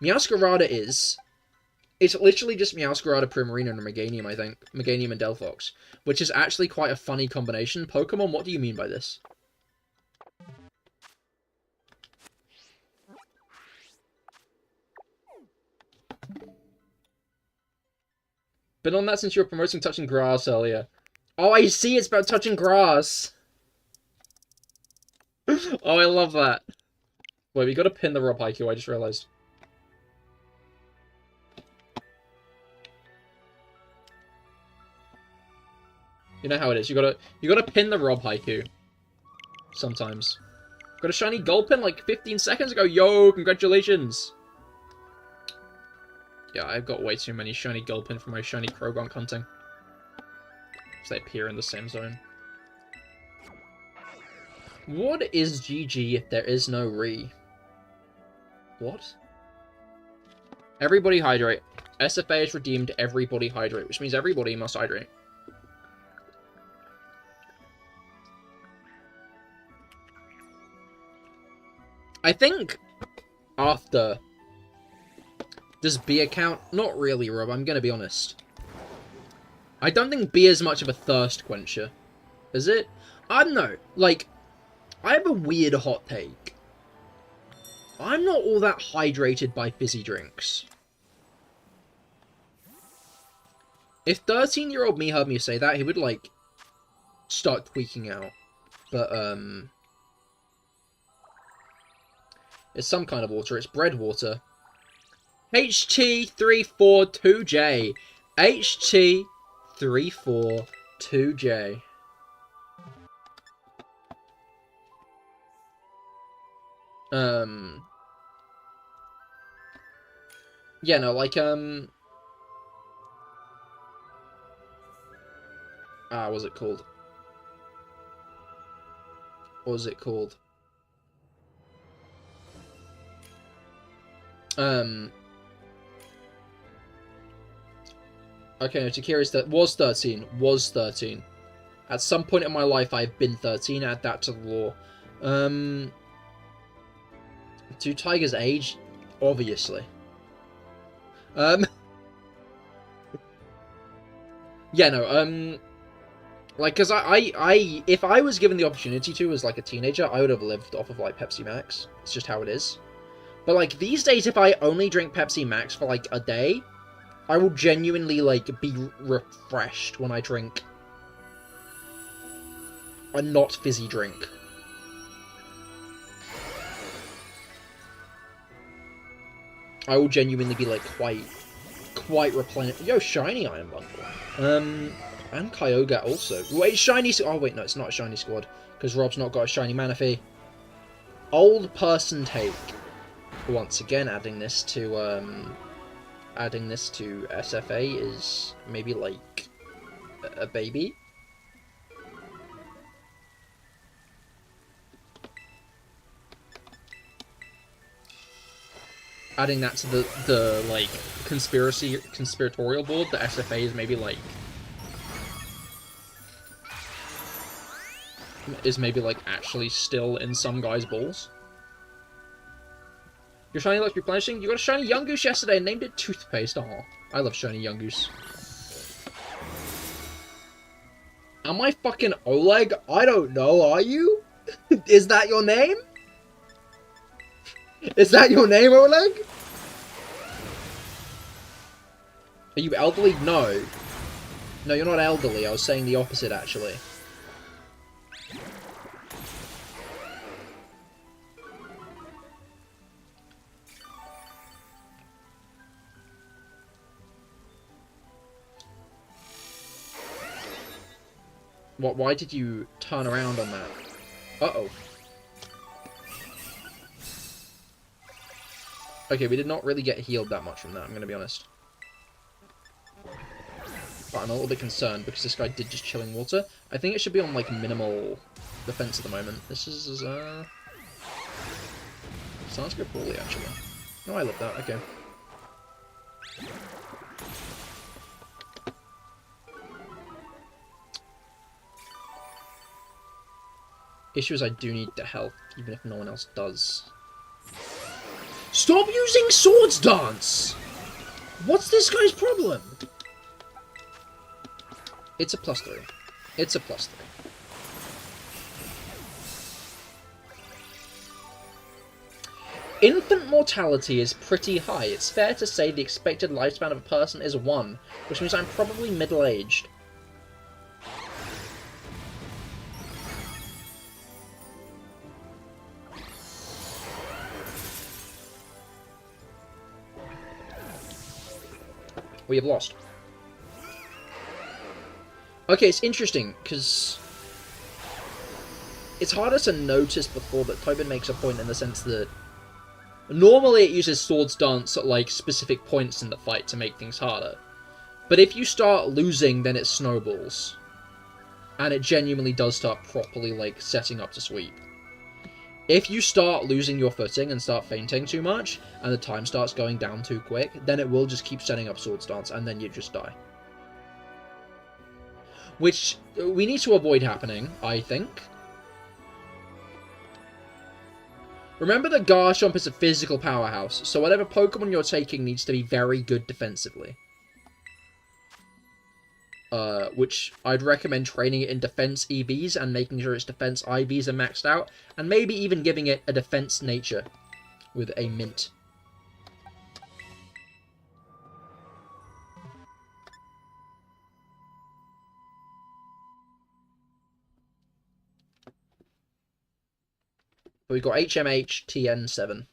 Meowscarada is. It's literally just Meowscarada, Primarina, and a Meganium, I think. Meganium and Delphox. Which is actually quite a funny combination. Pokemon, what do you mean by this? Been on that since you were promoting touching grass earlier. Oh, I see, it's about touching grass. Oh, I love that. Wait, we gotta pin the Rob haiku, I just realized. You know how it is. You gotta pin the Rob haiku. Sometimes. Got a shiny Gulpin like 15 seconds ago. Yo, congratulations. Yeah, I've got way too many shiny Gulpin for my shiny Croagunk hunting. So they appear in the same zone. What is GG if there is no re? What? Everybody hydrate. SFA is redeemed everybody hydrate, which means everybody must hydrate. I think after... Does B count? Not really, Rob, I'm gonna be honest. I don't think B is much of a thirst quencher. Is it? I don't know. Like, I have a weird hot take. I'm not all that hydrated by fizzy drinks. If 13-year-old me heard me say that, he would, like, start tweaking out. But, it's some kind of water. It's bread water. HT342J. HT342J. Yeah, no, like, what was it called? What was it called? Okay, no, Takira was 13. Was 13. At some point in my life, I've been 13. Add that to the lore. Do tigers age? Obviously. Yeah, no, like, cause if I was given the opportunity to as like a teenager, I would have lived off of like Pepsi Max. It's just how it is. But like these days, if I only drink Pepsi Max for like a day, I will genuinely like be refreshed when I drink a not fizzy drink. I will genuinely be like quite replenished. Yo, shiny Iron Bundle. And Kyogre also. Wait, shiny. Oh wait, no, it's not a shiny squad because Rob's not got a shiny Manaphy. Old person take. Once again, adding this to SFA is maybe like a baby. Adding that to the like conspiratorial board, the SFA is maybe like actually still in some guy's balls. Your shiny looks replenishing. You got a shiny Yungoos yesterday and named it Toothpaste. Oh, I love shiny Yungoos. Am I fucking Oleg? I don't know. Are you? Is that your name? Is that your name, Oleg? Are you elderly? No. No, you're not elderly. I was saying the opposite, actually. What? Why did you turn around on that? Uh-oh. Okay, we did not really get healed that much from that, I'm gonna be honest. But I'm a little bit concerned because this guy did just chilling water. I think it should be on, like, minimal defense at the moment. This is, sounds good poorly, actually. No, I love that, okay. Issue is I do need the health, even if no one else does. Stop using Swords Dance! What's this guy's problem? It's a +3. It's a +3. Infant mortality is pretty high. It's fair to say the expected lifespan of a person is 1, which means I'm probably middle-aged. We have lost. Okay, it's interesting, because it's harder to notice before, but Tobin makes a point in the sense that normally it uses Swords Dance at, like, specific points in the fight to make things harder. But if you start losing, then it snowballs. And it genuinely does start properly, like, setting up to sweep. If you start losing your footing and start fainting too much, and the time starts going down too quick, then it will just keep setting up Swords Dance, and then you just die. Which we need to avoid happening, I think. Remember that Garchomp is a physical powerhouse, so whatever Pokemon you're taking needs to be very good defensively. Which I'd recommend training it in defense EVs and making sure its defense IVs are maxed out, and maybe even giving it a defense nature with a mint. But we've got HMH TN7.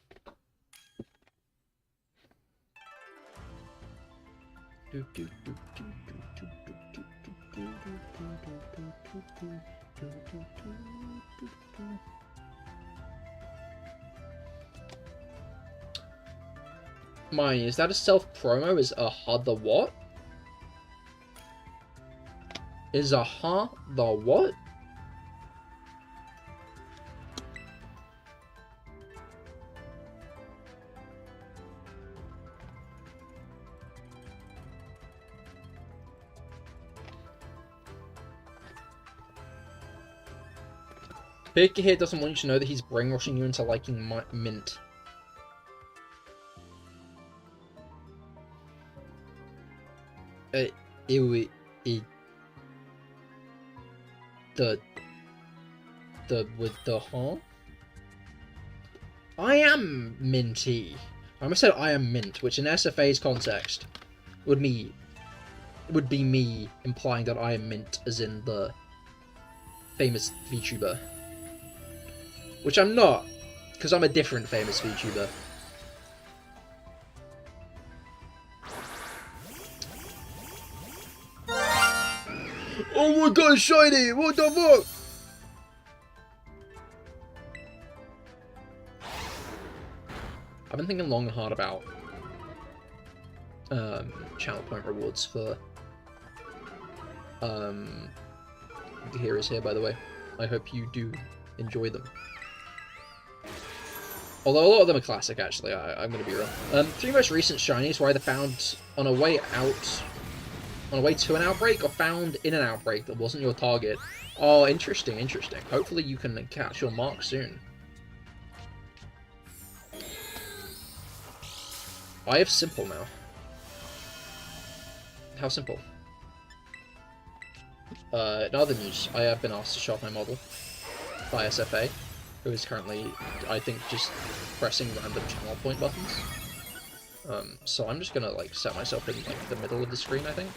Mine, is that a self-promo? Is the what? Is the what? Big Cahir doesn't want you to know that he's brainwashing you into liking mint. I am minty. I almost said I am mint, which in SFA's context would be me implying that I am mint, as in the famous VTuber. Which I'm not, because I'm a different famous VTuber. Oh my god, shiny! What the fuck? I've been thinking long and hard about channel point rewards for Cahir is here, by the way. I hope you do enjoy them. Although a lot of them are classic, actually, I'm going to be real. 3 most recent shinies were either found on a way out, on a way to an outbreak, or found in an outbreak that wasn't your target. Oh, interesting, interesting. Hopefully you can catch your mark soon. I have simple now. How simple? In other news, I have been asked to shop my model by SFA, who is currently, I think, just pressing random channel point buttons. So I'm just gonna, like, set myself in, like, the middle of the screen, I think.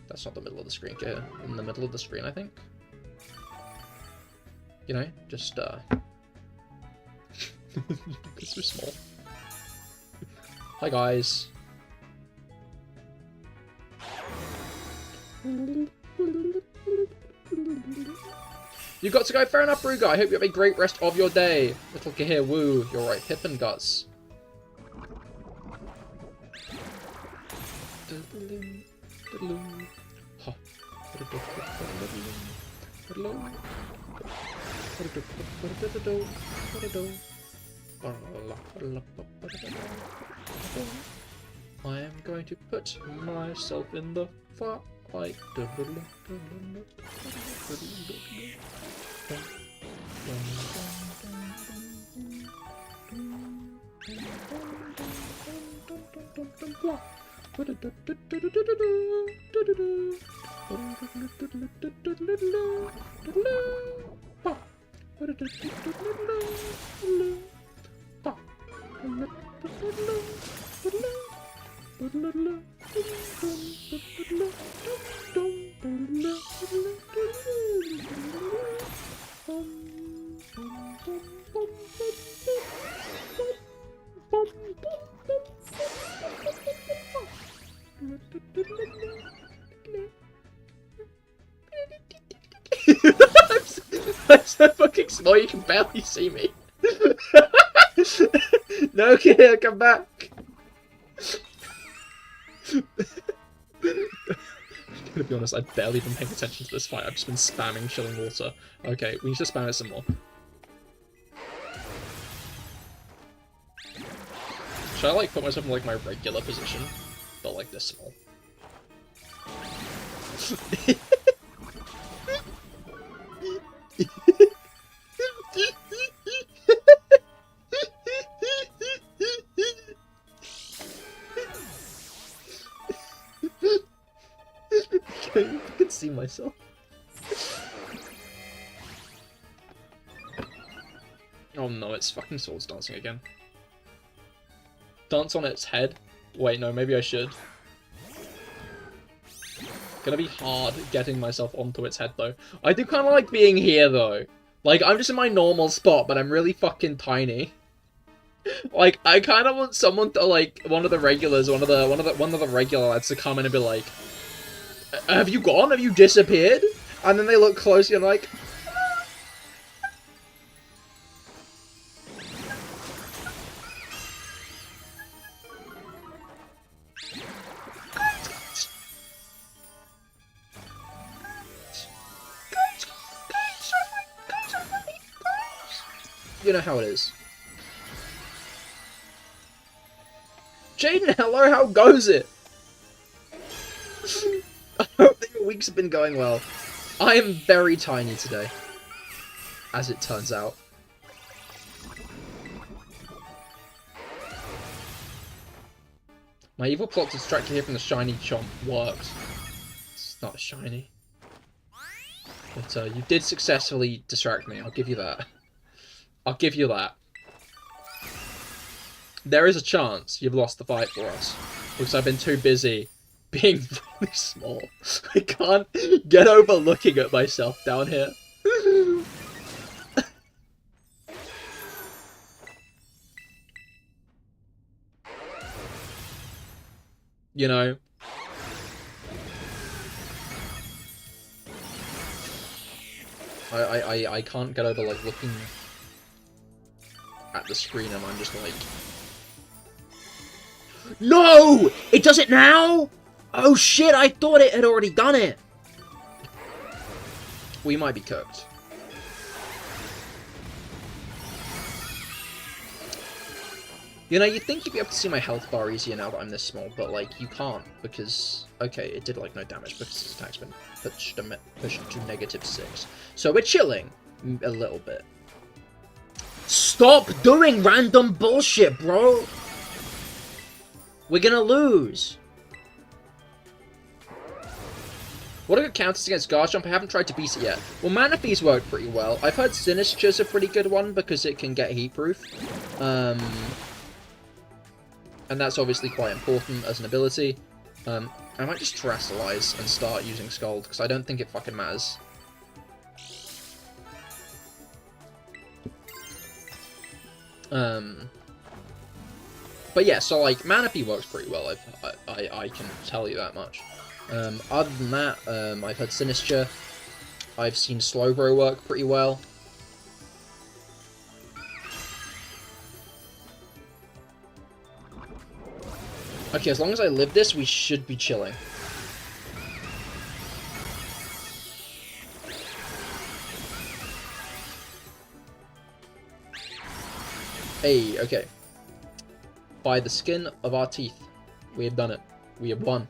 That's not the middle of the screen, Cahir. In the middle of the screen, I think. You know, just, This was small. Hi, guys. You got to go, fair enough, Ruga. I hope you have a great rest of your day. Little Cahir, woo. You're right, Pip and Guts. I am going to put myself in the spotlight. I'm so fucking small you can barely see me. No, Cahir, come back. To be honest, I've barely been paying attention to this fight. I've just been spamming chilling water. Okay, we need to spam it some more. Should I, like, put myself in, like, my regular position? But, like, this small. I can see myself. Oh no, it's fucking swords dancing again. Dance on its head? Wait, no, maybe I should. Gonna be hard getting myself onto its head, though. I do kind of like being here, though. Like, I'm just in my normal spot, but I'm really fucking tiny. Like, I kind of want someone to, like, one of the regulars, one of the regular lads to come in and be like, have you gone? Have you disappeared? And then they look closely and like, you know how it is. Jaden, hello, how goes it? I hope that your week's been going well. I am very tiny today, as it turns out. My evil plot to distract you here from the shiny chomp worked. It's not shiny. But you did successfully distract me, I'll give you that. I'll give you that. There is a chance you've lost the fight for us, because I've been too busy being really small. I can't get over looking at myself down here. You know? I can't get over, like, looking at the screen and I'm just like... No! It does it now?! Oh shit, I thought it had already done it! We might be cooked. You know, you'd think you'd be able to see my health bar easier now that I'm this small, but, like, you can't, because... Okay, it did, like, no damage because its attack's been pushed to -6. So we're chilling a little bit. Stop doing random bullshit, bro! We're gonna lose. What are good counters against Garchomp? I haven't tried to beat it yet. Well, Manaphy's work pretty well. I've heard Sinisture's a pretty good one because it can get heat-proof. And that's obviously quite important as an ability. I might just Terrestrialize and start using Scald, because I don't think it fucking matters. But yeah, so like, Manaphy works pretty well, I can tell you that much. Other than that, I've heard Sinisture. I've seen Slowbro work pretty well. Okay, as long as I live this, we should be chilling. Hey, okay. By the skin of our teeth, we have done it. We have won.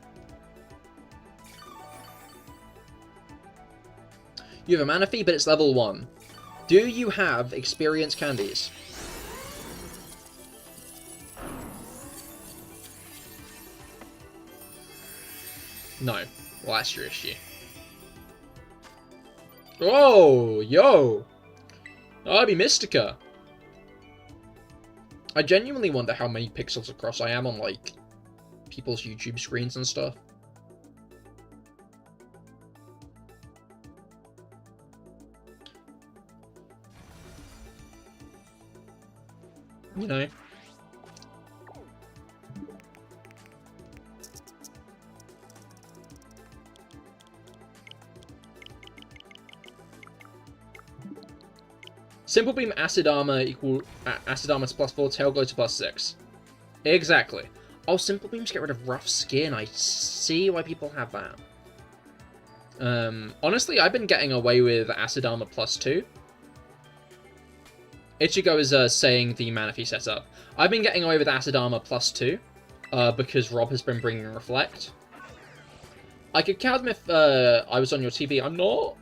You have a Manaphy, but it's level 1. Do you have experience candies? No. Well, that's your issue. Oh, yo! That'd be Mystica. I genuinely wonder how many pixels across I am on, like, people's YouTube screens and stuff. You know. Simple Beam Acid Armor equal Acid Armor +4, Tail Glow to +6. Exactly. Oh, Simple Beams get rid of rough skin. I see why people have that. Honestly, I've been getting away with Acid Armor +2. Ichigo is saying the Manaphy setup. I've been getting away with Acid Armor +2 because Rob has been bringing Reflect. I could count them if I was on your TV. I'm not.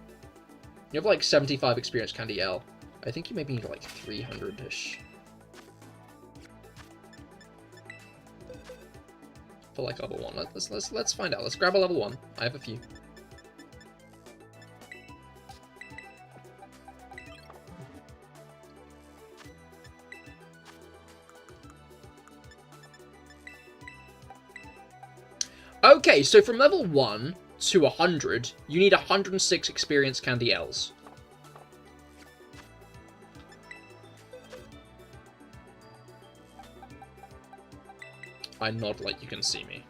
You have like 75 experience candy L. I think you maybe need like 300-ish. For like level 1. Let's find out. Let's grab a level 1. I have a few. Okay, so from level 1 to 100, you need 106 experience candy Ls. I nod like you can see me.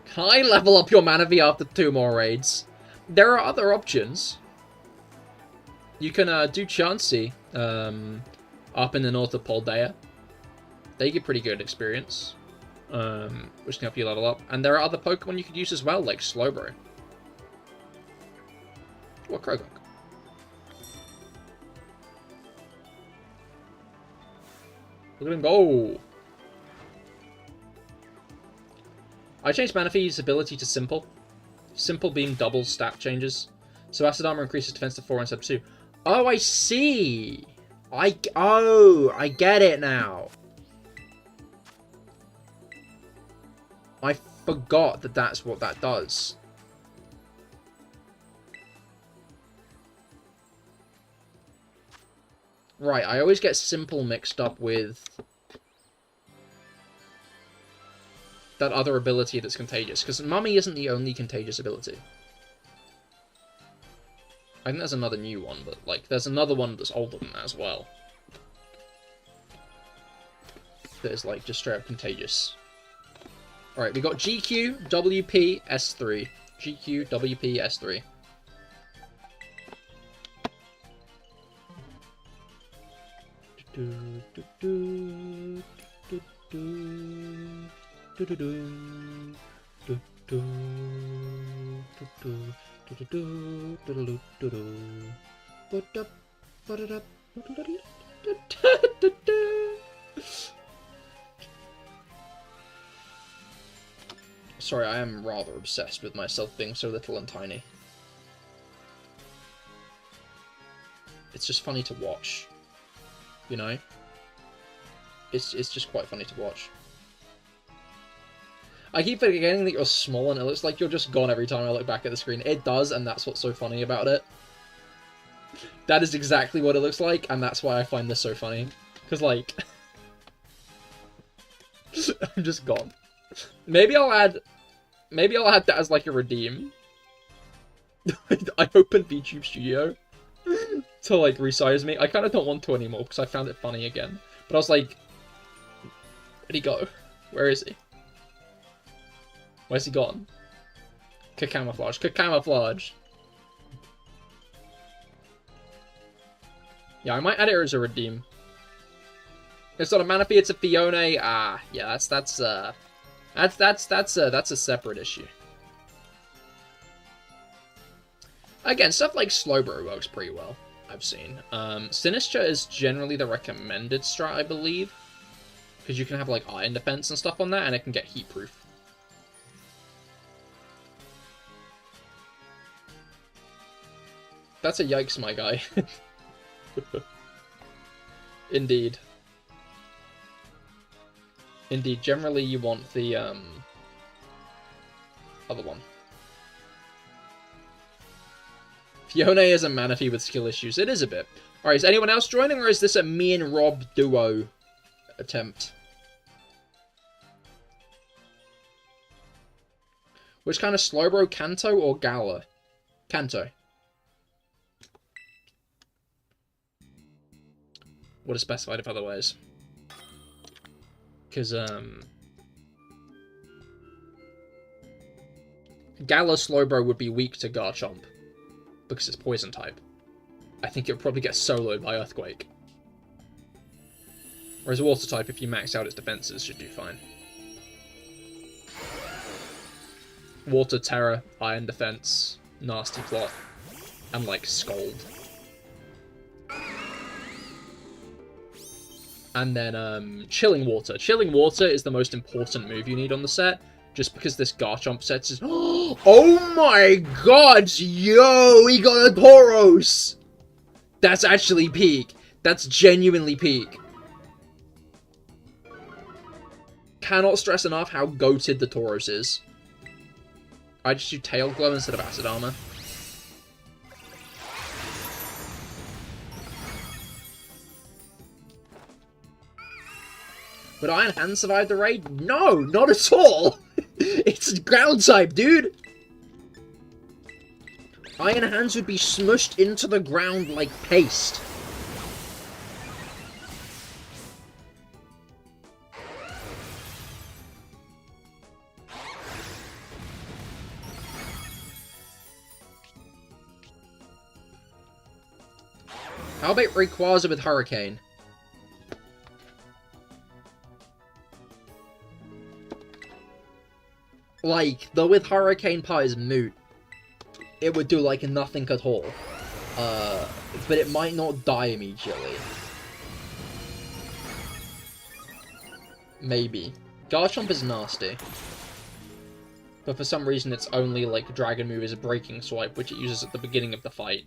Can I level up your Manaphy after 2 more raids? There are other options. You can do Chansey up in the north of Paldea. They get pretty good experience, which can help you level up. And there are other Pokemon you could use as well, like Slowbro. Or Krogok. Look at him go! I changed Manaphy's ability to Simple. Simple being double stat changes. So Acid Armor increases defense to 4 instead of 2. Oh, I see! I get it now. I forgot that that's what that does. Right, I always get Simple mixed up with that other ability that's contagious, because Mummy isn't the only contagious ability. I think there's another new one, but, like, there's another one that's older than that as well. That is, like, just straight up contagious. Alright, we got GQ, WP, S3. GQ, WP, S3. Sorry, I am rather obsessed with myself being so little and tiny. It's just funny to watch, you know? It's just quite funny to watch. I keep forgetting that you're small, and it looks like you're just gone every time I look back at the screen. It does, and that's what's so funny about it. That is exactly what it looks like, and that's why I find this so funny. Because, like... I'm just gone. Maybe I'll add that as, like, a redeem. I opened VTuber Studio to, like, resize me. I kind of don't want to anymore, because I found it funny again. But I was like... Where'd he go? Where is he? Where's he gone? Camouflage. Camouflage. Yeah, I might add it as a redeem. It's not a Manaphy, it's a Fione. Ah, yeah, that's a separate issue. Again, stuff like Slowbro works pretty well, I've seen. Sinistra is generally the recommended strat, I believe. Because you can have, like, iron defense and stuff on that, and it can get heat proof. That's a yikes, my guy. Indeed. Indeed, generally you want the, other one. Fiona is a Manaphy with skill issues. It is a bit. Alright, is anyone else joining, or is this a me and Rob duo attempt? Which kind of Slowbro, Kanto, or Gala? Kanto. Would have specified if otherwise. Because, Gala Slowbro would be weak to Garchomp. Because it's poison type. I think it would probably get soloed by Earthquake. Whereas Water type, if you max out its defenses, should do fine. Water, Tera, Iron Defense, Nasty Plot, and, like, Scold. And then, Chilling Water. Chilling Water is the most important move you need on the set, just because this Garchomp set is... Oh my god! Yo! He got a Tauros! That's actually peak. That's genuinely peak. Cannot stress enough how goated the Tauros is. I just do Tail Glow instead of Acid Armor. Would Iron Hand survive the raid? No, not at all! It's is ground type, dude! Iron Hands would be smushed into the ground like paste. How about Rayquaza with Hurricane? Like, though with Hurricane part is moot, it would do, like, nothing at all. But it might not die immediately. Maybe. Garchomp is nasty. But for some reason its only, like, dragon move is a Breaking Swipe, which it uses at the beginning of the fight.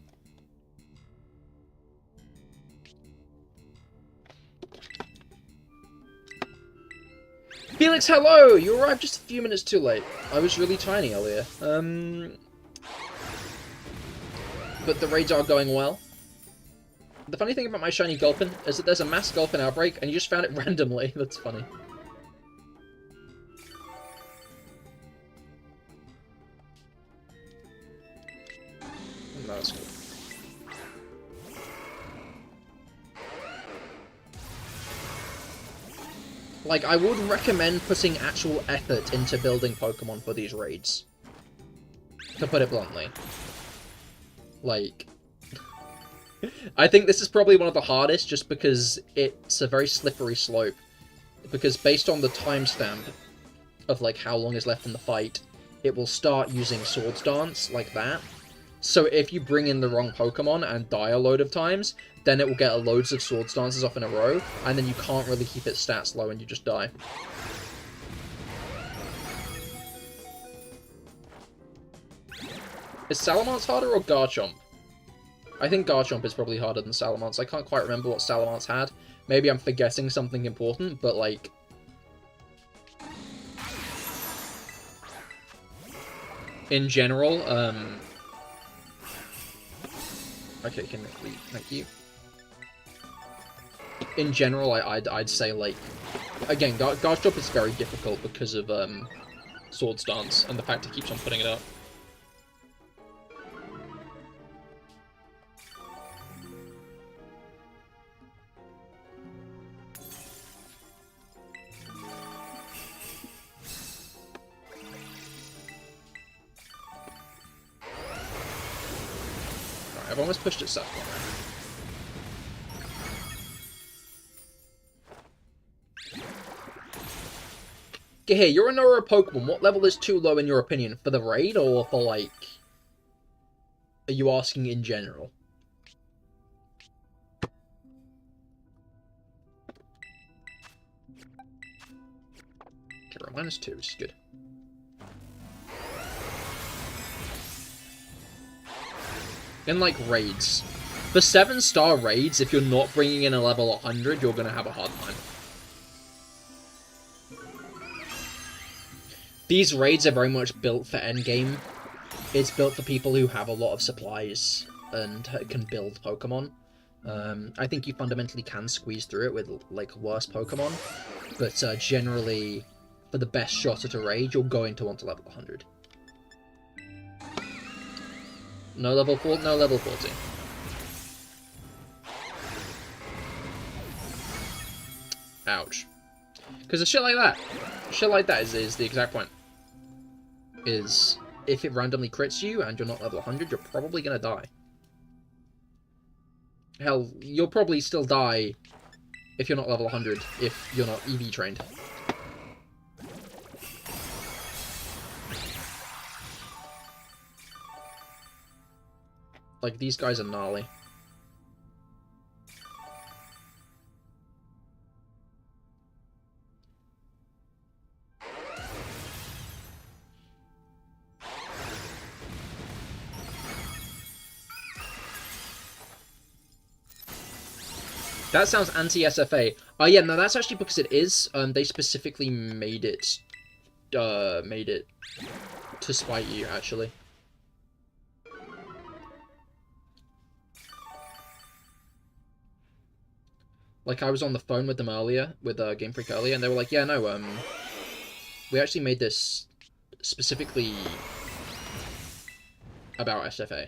Felix, hello! You arrived just a few minutes too late. I was really tiny earlier. But the raids are going well. The funny thing about my shiny Gulpin is that there's a mass Gulpin outbreak, and you just found it randomly. That's funny. No, that's cool. Like, I would recommend putting actual effort into building Pokemon for these raids. To put it bluntly. Like, I think this is probably one of the hardest just because it's a very slippery slope. Because based on the timestamp of, like, how long is left in the fight, it will start using Swords Dance like that. So if you bring in the wrong Pokemon and die a load of times, then it will get loads of Swords Dances off in a row, and then you can't really keep its stats low and you just die. Is Salamence harder or Garchomp? I think Garchomp is probably harder than Salamence. I can't quite remember what Salamence had. Maybe I'm forgetting something important, but like... in general, okay, thank you. In general, I'd say, like... Again, Garchomp is very difficult because of, Swords Dance, and the fact it keeps on putting it up. I've almost pushed it south corner. Cahir, you're a Nora Pokemon. What level is too low in your opinion? For the raid or for, like... Are you asking in general? Tera -2 is good. In, like, raids. For 7-star raids, if you're not bringing in a level 100, you're gonna have a hard time. These raids are very much built for endgame. It's built for people who have a lot of supplies and can build Pokemon. I think you fundamentally can squeeze through it with, like, worse Pokemon. But generally, for the best shot at a raid, you're going to want to level 100. No level 4, no level 40. Ouch. Because a shit like that is the exact point. Is, if it randomly crits you and you're not level 100, you're probably gonna die. Hell, you'll probably still die if you're not level 100, if you're not EV trained. Like, these guys are gnarly. That sounds anti-SFA. Oh yeah, no, that's actually because it is. They specifically made it to spite you, actually. Like, I was on the phone with them earlier, with Game Freak earlier, and they were like, yeah, no, we actually made this specifically about SFA.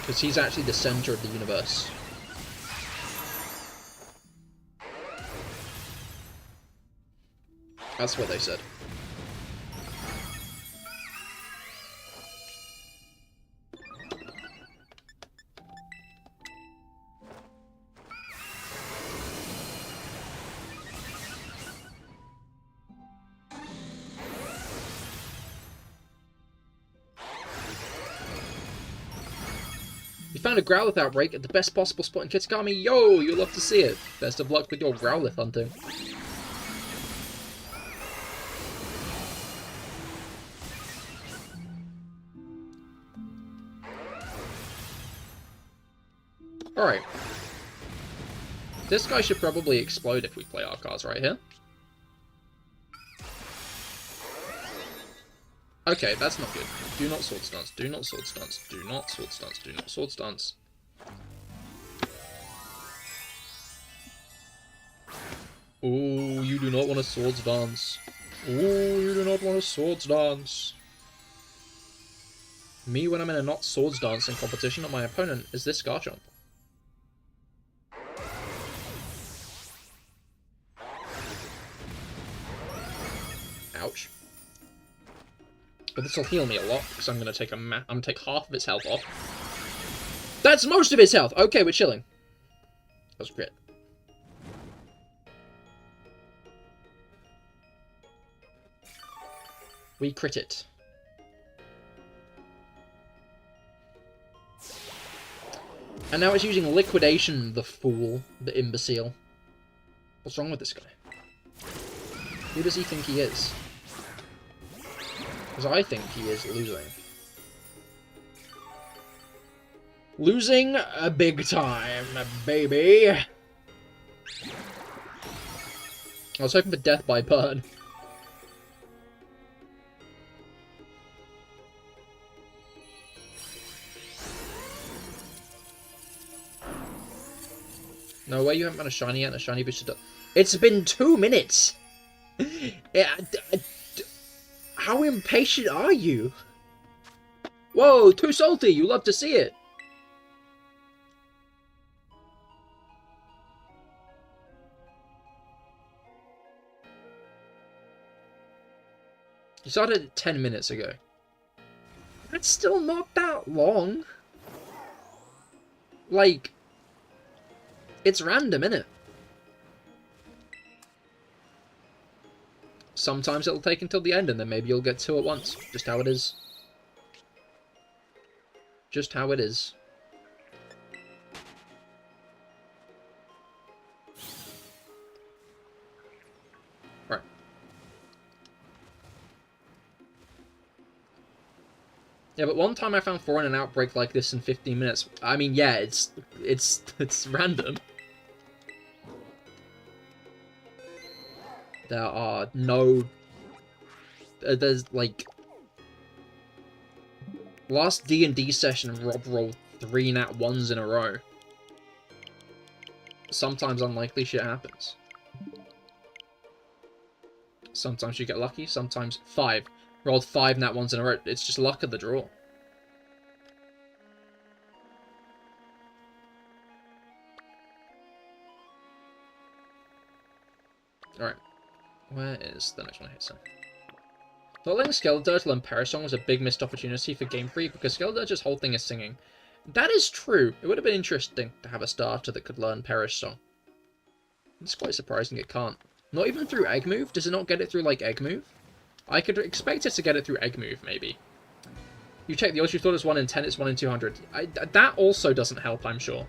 Because he's actually the center of the universe. That's what they said. We found a Growlithe outbreak at the best possible spot in Kitakami. Yo, you'll love to see it. Best of luck with your Growlithe hunting. Alright. This guy should probably explode if we play our cards right here. Okay, that's not good. Do not sword stance, do not sword stance, do not sword stance, do not sword stance. Oh, you do not want a sword stance. Oh, you do not want a sword stance. Me when I'm in a not swords dancing competition and my opponent is this Garchomp. Ouch. But this will heal me a lot because I'm gonna take half of its health off. That's most of its health. Okay, we're chilling. That was crit. We crit it. And now it's using liquidation, the fool, the imbecile. What's wrong with this guy? Who does he think he is? Because I think he is losing. Losing a big time, baby! I was hoping for death by burn. No way you haven't found a shiny yet, and a shiny booster does. It's been 2 minutes! How impatient are you? Whoa, too salty! You love to see it! You started it 10 minutes ago. That's still not that long. Like, it's random, innit? Sometimes it'll take until the end, and then maybe you'll get 2 at once. Just how it is. Just how it is. Right. Yeah, but one time I found 4 in an outbreak like this in 15 minutes. I mean, yeah, it's random. There are no... there's, like... Last D&D session, Rob rolled 3 nat 1s in a row. Sometimes unlikely shit happens. Sometimes you get lucky, sometimes 5. Rolled 5 nat 1s in a row. It's just luck of the draw. Alright. Where is the next one I hit? Not letting Skeleturtle and Parasong was a big missed opportunity for Game Freak because Skeleturtle's whole thing is singing. That is true. It would have been interesting to have a starter that could learn Perish Song. It's quite surprising it can't. Not even through Egg Move? Does it not get it through, like, Egg Move? I could expect it to get it through Egg Move, maybe. You check the odds, you thought it was 1 in 10, it's 1 in 200. That also doesn't help, I'm sure.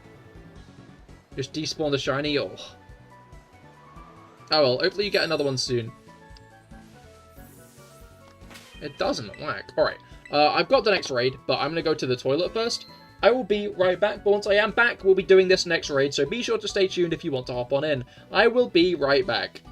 Just despawn the shiny, oh. Oh well, hopefully you get another one soon. It doesn't, whack. Alright, I've got the next raid, but I'm going to go to the toilet first. I will be right back, but once I am back, we'll be doing this next raid, so be sure to stay tuned if you want to hop on in. I will be right back.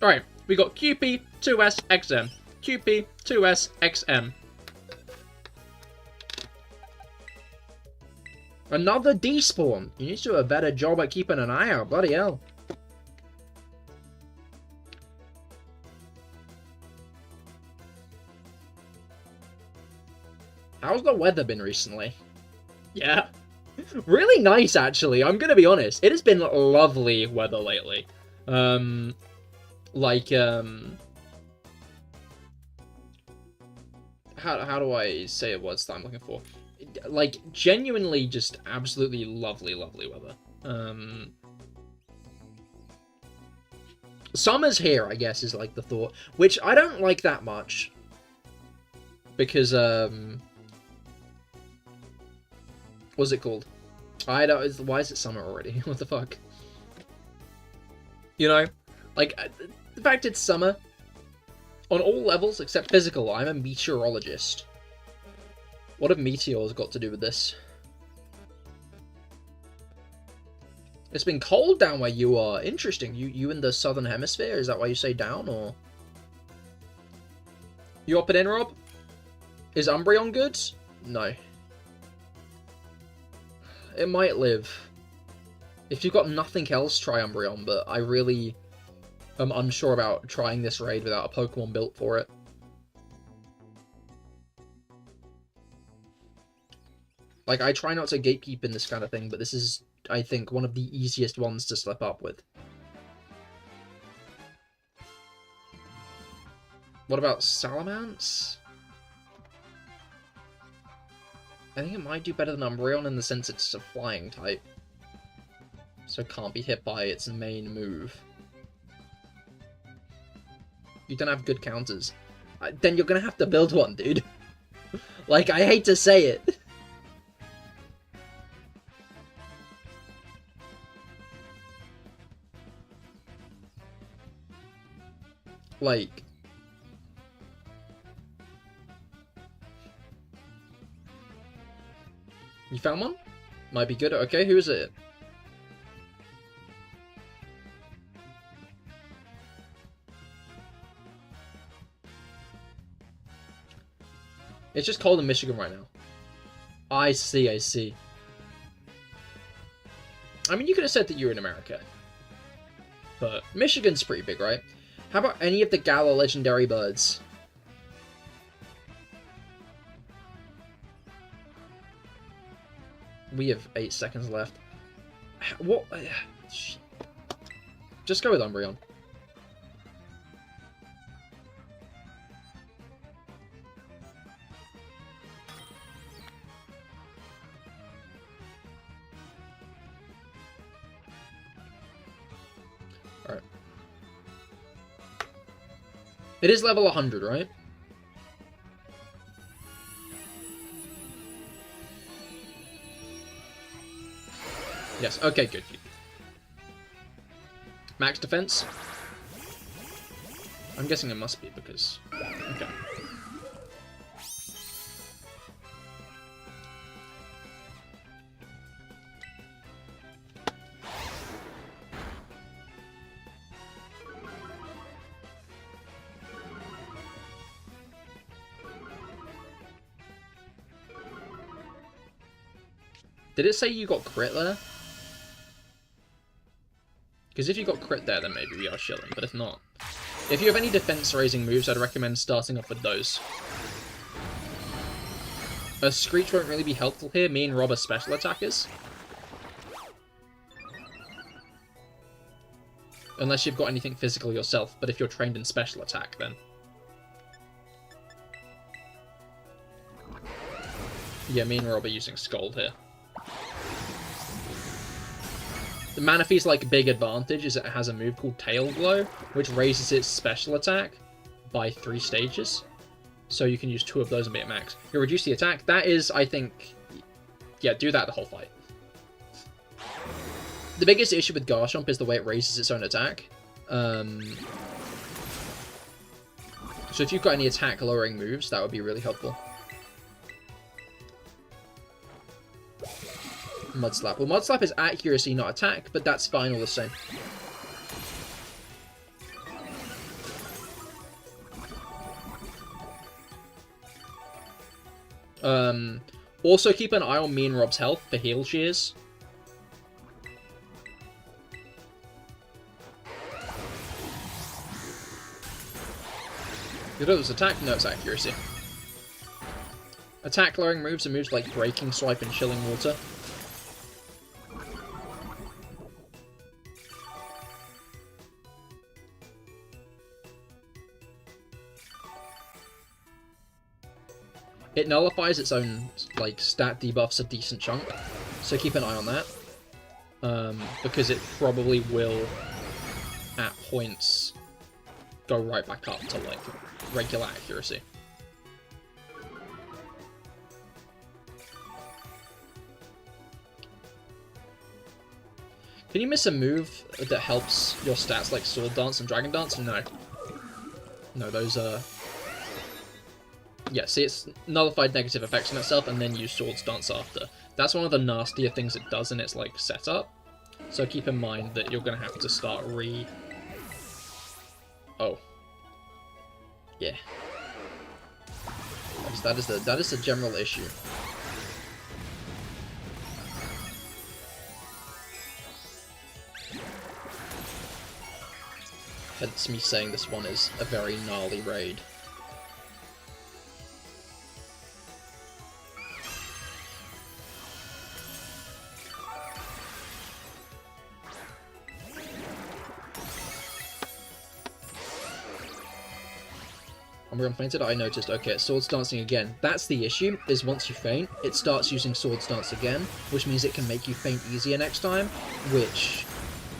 Alright, we got QP2SXM. QP2SXM. Another despawn. You need to do a better job at keeping an eye out. Bloody hell. How's the weather been recently? Yeah. Really nice, actually. I'm gonna be honest. It has been lovely weather lately. How do I say a word that I'm looking for? Like, genuinely just absolutely lovely weather. Summer's here, I guess, is like the thought, which I don't like that much. Because, what's it called? Why is it summer already? What the fuck? You know? Like, the fact it's summer, on all levels except physical, I'm a meteorologist. What have meteors got to do with this? It's been cold down where you are. Interesting. You in the southern hemisphere? Is that why you say down, or? You up and in, Rob? Is Umbreon good? No. It might live. If you've got nothing else, try Umbreon, but I really am unsure about trying this raid without a Pokemon built for it. Like, I try not to gatekeep in this kind of thing, but this is, I think, one of the easiest ones to slip up with. What about Salamence? I think it might do better than Umbreon in the sense it's a flying type. So it can't be hit by its main move. You don't have good counters. Then you're gonna have to build one, dude. Like, I hate to say it. Like... You found one? Might be good. Okay, who is it? It's just cold in Michigan right now. I see, I see. I mean, you could have said that you were in America. But Michigan's pretty big, right? How about any of the Gala legendary birds? We have 8 seconds left. What? Just go with Umbreon. Alright. It is level 100, right? Yes, okay, good. Max defense? I'm guessing it must be because... Okay. Did it say you got crit there? Because if you got crit there, then maybe we are chilling, but if not... If you have any defense-raising moves, I'd recommend starting off with those. A Screech won't really be helpful here. Me and Rob are special attackers. Unless you've got anything physical yourself, but if you're trained in special attack, then... Yeah, me and Rob are using Scold here. The Manaphy's like big advantage is it has a move called Tail Glow, which raises its special attack by 3 stages. So you can use 2 of those and be at max. You reduce the attack. That is, I think... Yeah, do that the whole fight. The biggest issue with Garchomp is the way it raises its own attack. So if you've got any attack lowering moves, that would be really helpful. Mud Slap. Well, Mud Slap is accuracy, not attack, but that's fine all the same. Also keep an eye on me and Rob's health for heal shears. You know, it's attack? No, it's accuracy. Attack lowering moves are moves like Breaking Swipe and Chilling Water. It nullifies its own, like, stat debuffs a decent chunk, so keep an eye on that. Because it probably will, at points, go right back up to, like, regular accuracy. Can you miss a move that helps your stats like Sword Dance and Dragon Dance? No. No, those are... Yeah, see, it's nullified negative effects on itself and then use Swords Dance after. That's one of the nastier things it does in its, like, setup. So keep in mind that you're going to have to start Oh. Yeah. That is the general issue. Hence me saying this one is a very gnarly raid. When fainted, I noticed, okay, it's Swords Dancing again. That's the issue, is once you faint, it starts using Swords Dance again, which means it can make you faint easier next time, which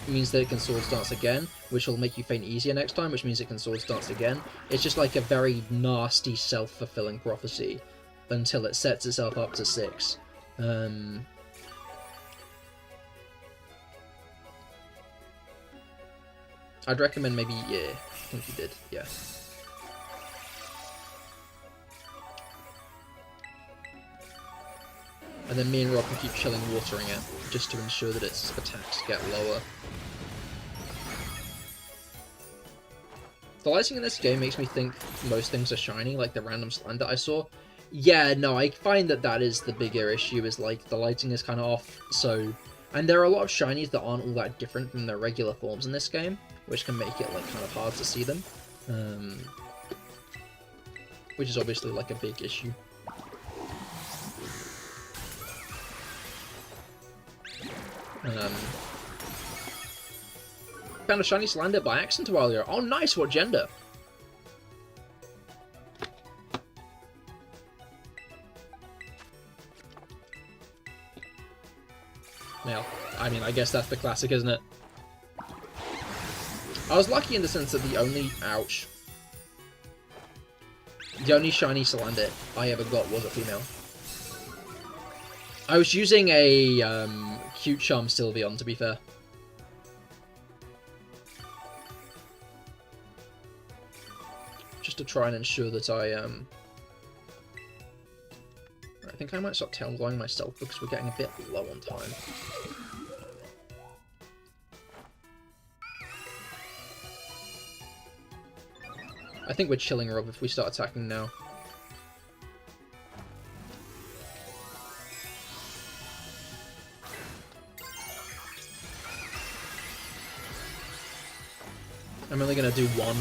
means that it can Swords Dance again, which will make you faint easier next time, which means it can Swords Dance again. It's just like a very nasty self-fulfilling prophecy until it sets itself up to 6. I'd recommend maybe, yeah, I think you did, yeah. And then me and Rob can keep Chilling Watering it, just to ensure that its attacks get lower. The lighting in this game makes me think most things are shiny, like the random Smallant that I saw. Yeah, no, I find that is the bigger issue, is like the lighting is kind of off, so... And there are a lot of shinies that aren't all that different from their regular forms in this game, which can make it like kind of hard to see them. Which is obviously like a big issue. Found a shiny Smallant by accident a while ago. Oh, nice! What gender? Male. I mean, I guess that's the classic, isn't it? I was lucky in the sense that the only... Ouch. The only shiny Smallant I ever got was a female. I was using a cute Charm Sylveon, to be fair. Just to try and ensure that I think I might stop tail glowing myself because we're getting a bit low on time. I think we're chilling Rob if we start attacking now. I'm only gonna do one.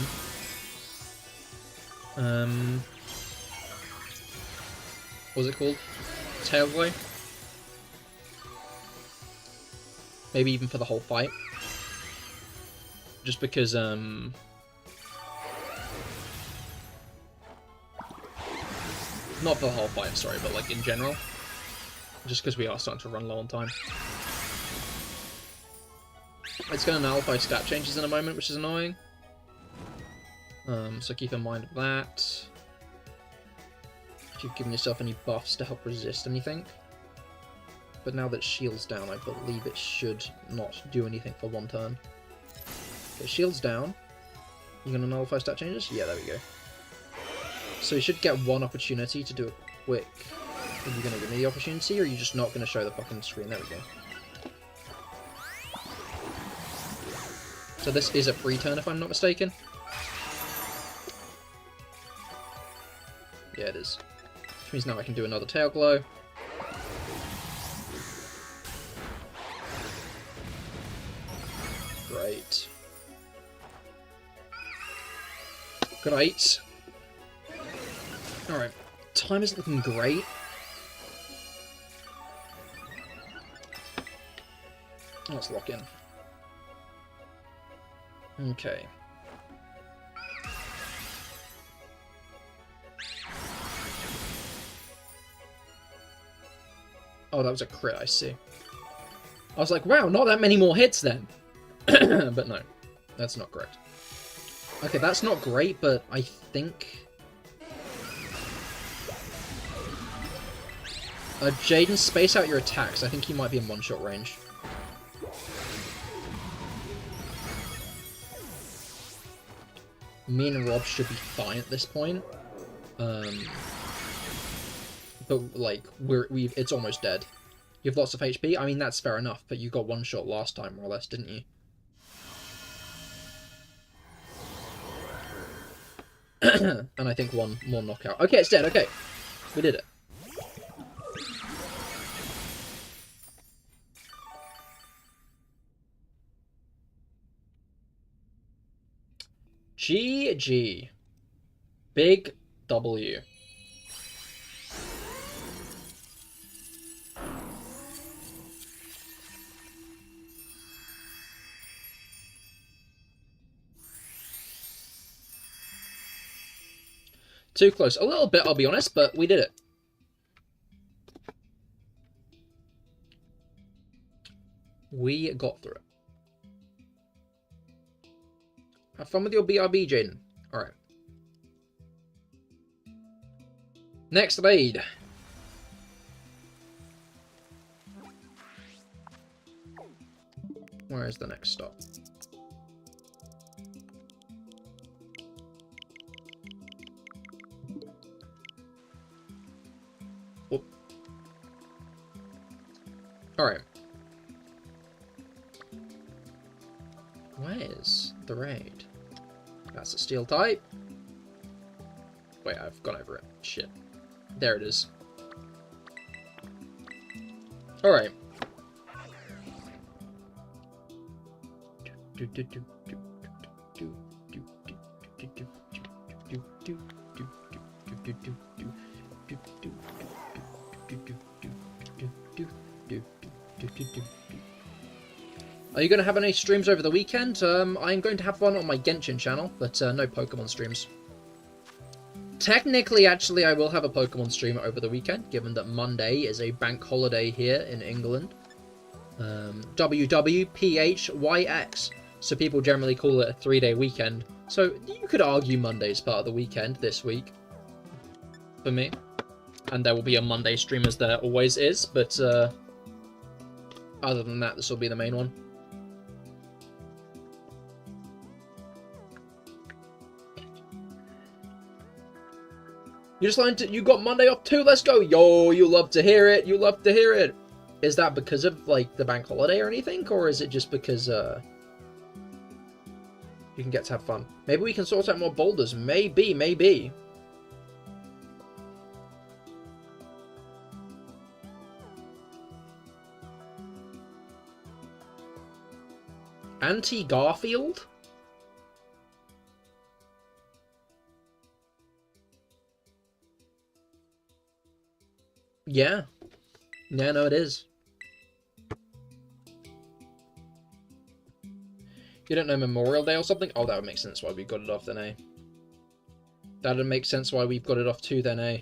What was it called? Tail Glow? Maybe even for the whole fight. Just because, not for the whole fight, sorry, but like in general. Just because we are starting to run low on time. It's going to nullify stat changes in a moment, which is annoying. So keep in mind of that. If you've given yourself any buffs to help resist anything. But now that shield's down, I believe it should not do anything for one turn. Okay, shield's down. You gonna nullify stat changes? Yeah, there we go. So you should get one opportunity to do a quick... Are you gonna give me the opportunity, or are you just not gonna show the fucking screen? There we go. So this is a free turn, if I'm not mistaken. Yeah, it is. Which means now I can do another Tail Glow. Great. Great. Alright. Time is looking great. Let's lock in. Okay. Oh, that was a crit, I see. I was like, wow, not that many more hits then. But no, that's not correct. Okay, that's not great, but I think... Jaden, space out your attacks. I think you might be in one-shot range. Me and Rob should be fine at this point. But, like, it's almost dead. You have lots of HP? I mean, that's fair enough, but you got one shot last time, more or less, didn't you? And I think one more knockout. Okay, it's dead, okay. We did it. GG. Big W. Too close. A little bit, I'll be honest, but we did it. We got through it. Have fun with your BRB, Jaden. Alright. Next raid. Where is the next stop? Whoop. Alright. Where's the raid? That's a steel type. Wait, I've gone over it. Shit. There it is. Alright. Are you going to have any streams over the weekend? I'm going to have one on my Genshin channel, but no Pokemon streams. Technically, actually, I will have a Pokemon stream over the weekend, given that Monday is a bank holiday here in England. WWPHYX. So people generally call it a 3-day weekend. So you could argue Monday's part of the weekend this week. For me. And there will be a Monday stream as there always is, but other than that, this will be the main one. You just learned you got Monday off too, let's go! Yo, you love to hear it, you love to hear it! Is that because of, like, the bank holiday or anything? Or is it just because, you can get to have fun? Maybe we can sort out more boulders. Maybe, maybe. Anti-Garfield? Yeah. Yeah, no, it is. You don't know Memorial Day or something? Oh, that would make sense why we got it off then, eh? That would make sense why we've got it off too then, eh?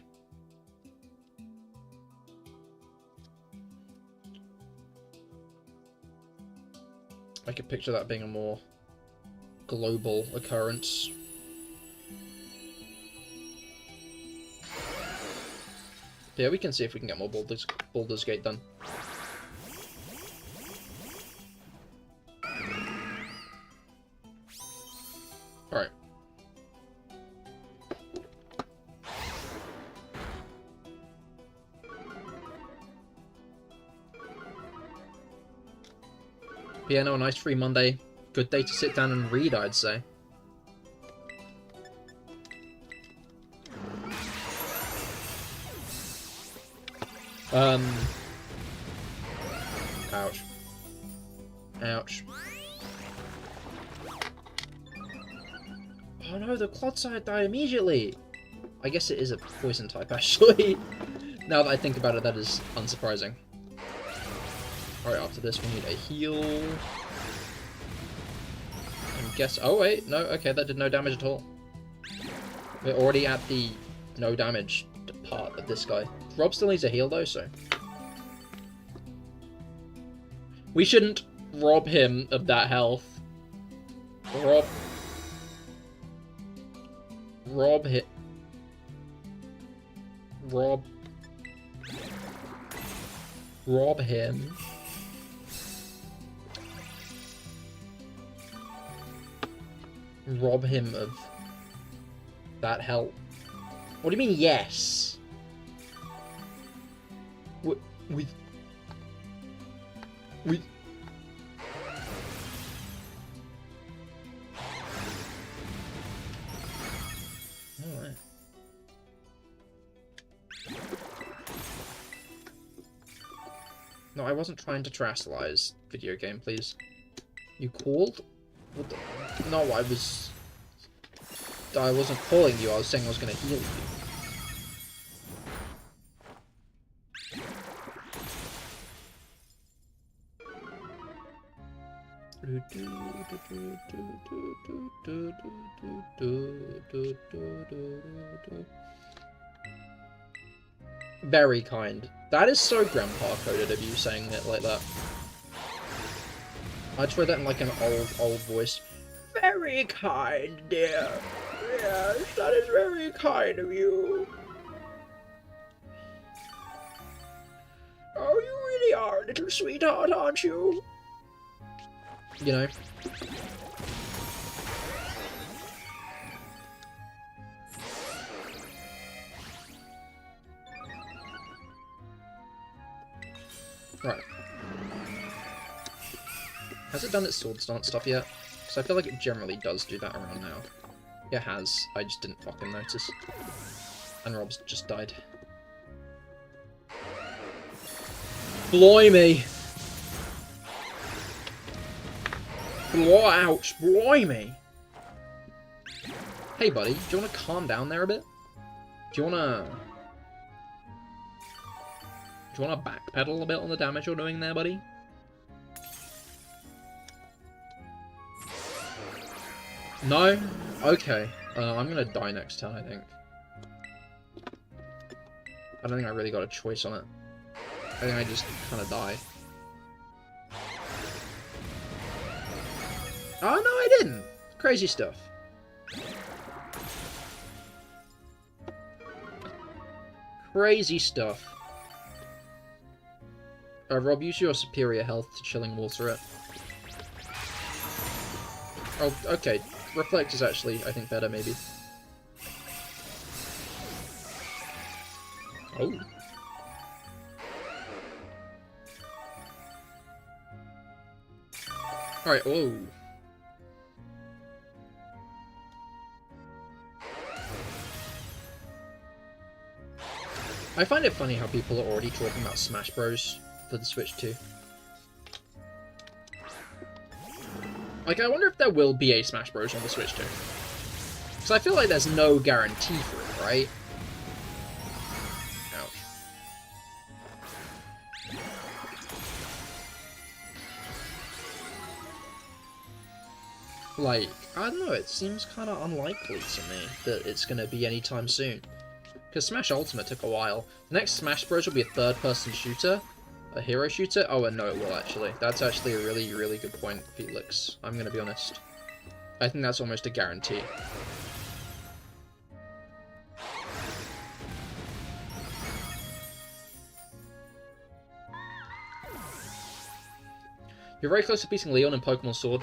I could picture that being a more global occurrence. Yeah, we can see if we can get more Baldur's Gate done. yeah, no, a nice free Monday. Good day to sit down and read, I'd say. Ouch. Ouch. Oh no, the Clodsire died immediately! I guess it is a poison type, actually. Now that I think about it, that is unsurprising. Alright, after this we need a heal. And guess... Oh wait, no, okay, that did no damage at all. We're already at the no damage part of this guy. Rob still needs a heal though, so... We shouldn't rob him of that health. Rob him. Rob him of that health. What do you mean, yes? We... Alright. No, I wasn't trying to terrestrialize video game, please. You called? What the... No, I wasn't calling you, I was saying I was gonna heal you. Very kind. That is so grandpa coded of you saying it like that. I tried that in like an old voice. Very kind, dear. Yes, that is very kind of you. Oh, you really are a little sweetheart, aren't you? You know. Right. Has it done its sword stance stuff yet? Because I feel like it generally does do that around now. It has. I just didn't fucking notice. And Rob's just died. Blimey! Ouch! Blimey! Hey buddy, do you want to calm down there a bit? Do you want to backpedal a bit on the damage you're doing there, buddy? No? Okay. I'm gonna die next turn, I think. I don't think I really got a choice on it. I think I just kind of die. Oh, no, I didn't! Crazy stuff. Crazy stuff. Rob, use your superior health to chilling water it. Oh, okay. Reflect is actually, I think, better, maybe. Oh. Alright, whoa. I find it funny how people are already talking about Smash Bros. For the Switch 2. Like, I wonder if there will be a Smash Bros. On the Switch 2. Because I feel like there's no guarantee for it, right? Ouch. Like, I don't know, it seems kind of unlikely to me that it's going to be anytime soon. Because Smash Ultimate took a while. The next Smash Bros. Will be a third-person shooter. A hero shooter? Oh, and no, it will, actually. That's actually a really, really good point, Felix. I'm going to be honest. I think that's almost a guarantee. You're very close to beating Leon in Pokemon Sword.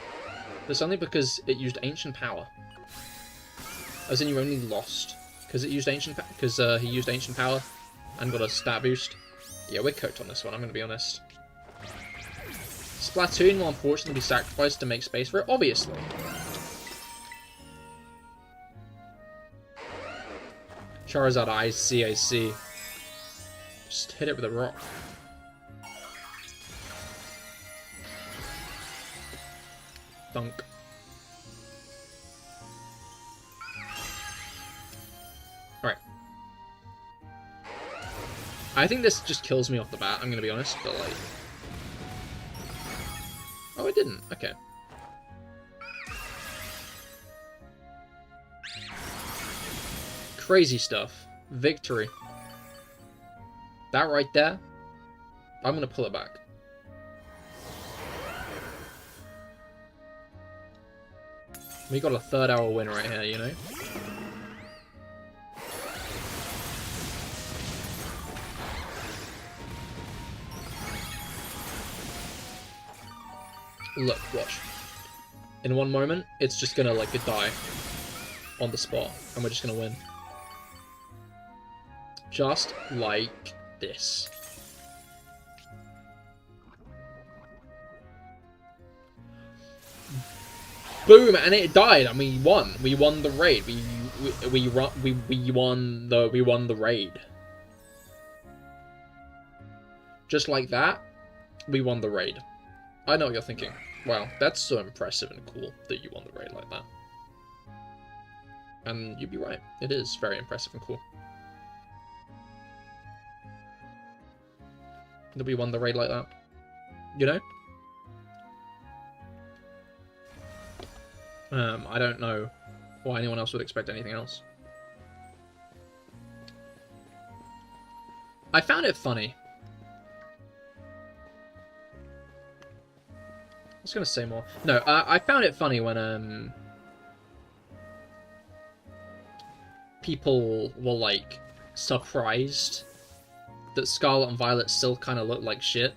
That's only because it used Ancient Power. As in, you only lost. Because it used he used Ancient Power and got a stat boost. Yeah, we're cooked on this one, I'm going to be honest. Splatoon will unfortunately be sacrificed to make space for it, obviously. Charizard, I see, I see. Just hit it with a rock. Thunk. Alright. I think this just kills me off the bat, I'm gonna be honest, but like... Oh, it didn't. Okay. Crazy stuff. Victory. That right there, I'm gonna pull it back. We got a third-hour win right here, you know? Look, watch. In one moment, it's just gonna, like, die on the spot, and we're just gonna win. Just like this. Boom, and it died, and we won. We won the raid. We won the raid. Just like that, we won the raid. I know what you're thinking. Wow, that's so impressive and cool that you won the raid like that. And you'd be right. It is very impressive and cool. That we won the raid like that. You know? I don't know why anyone else would expect anything else. I found it funny. I was gonna say more. No, I found it funny when people were like surprised that Scarlet and Violet still kind of look like shit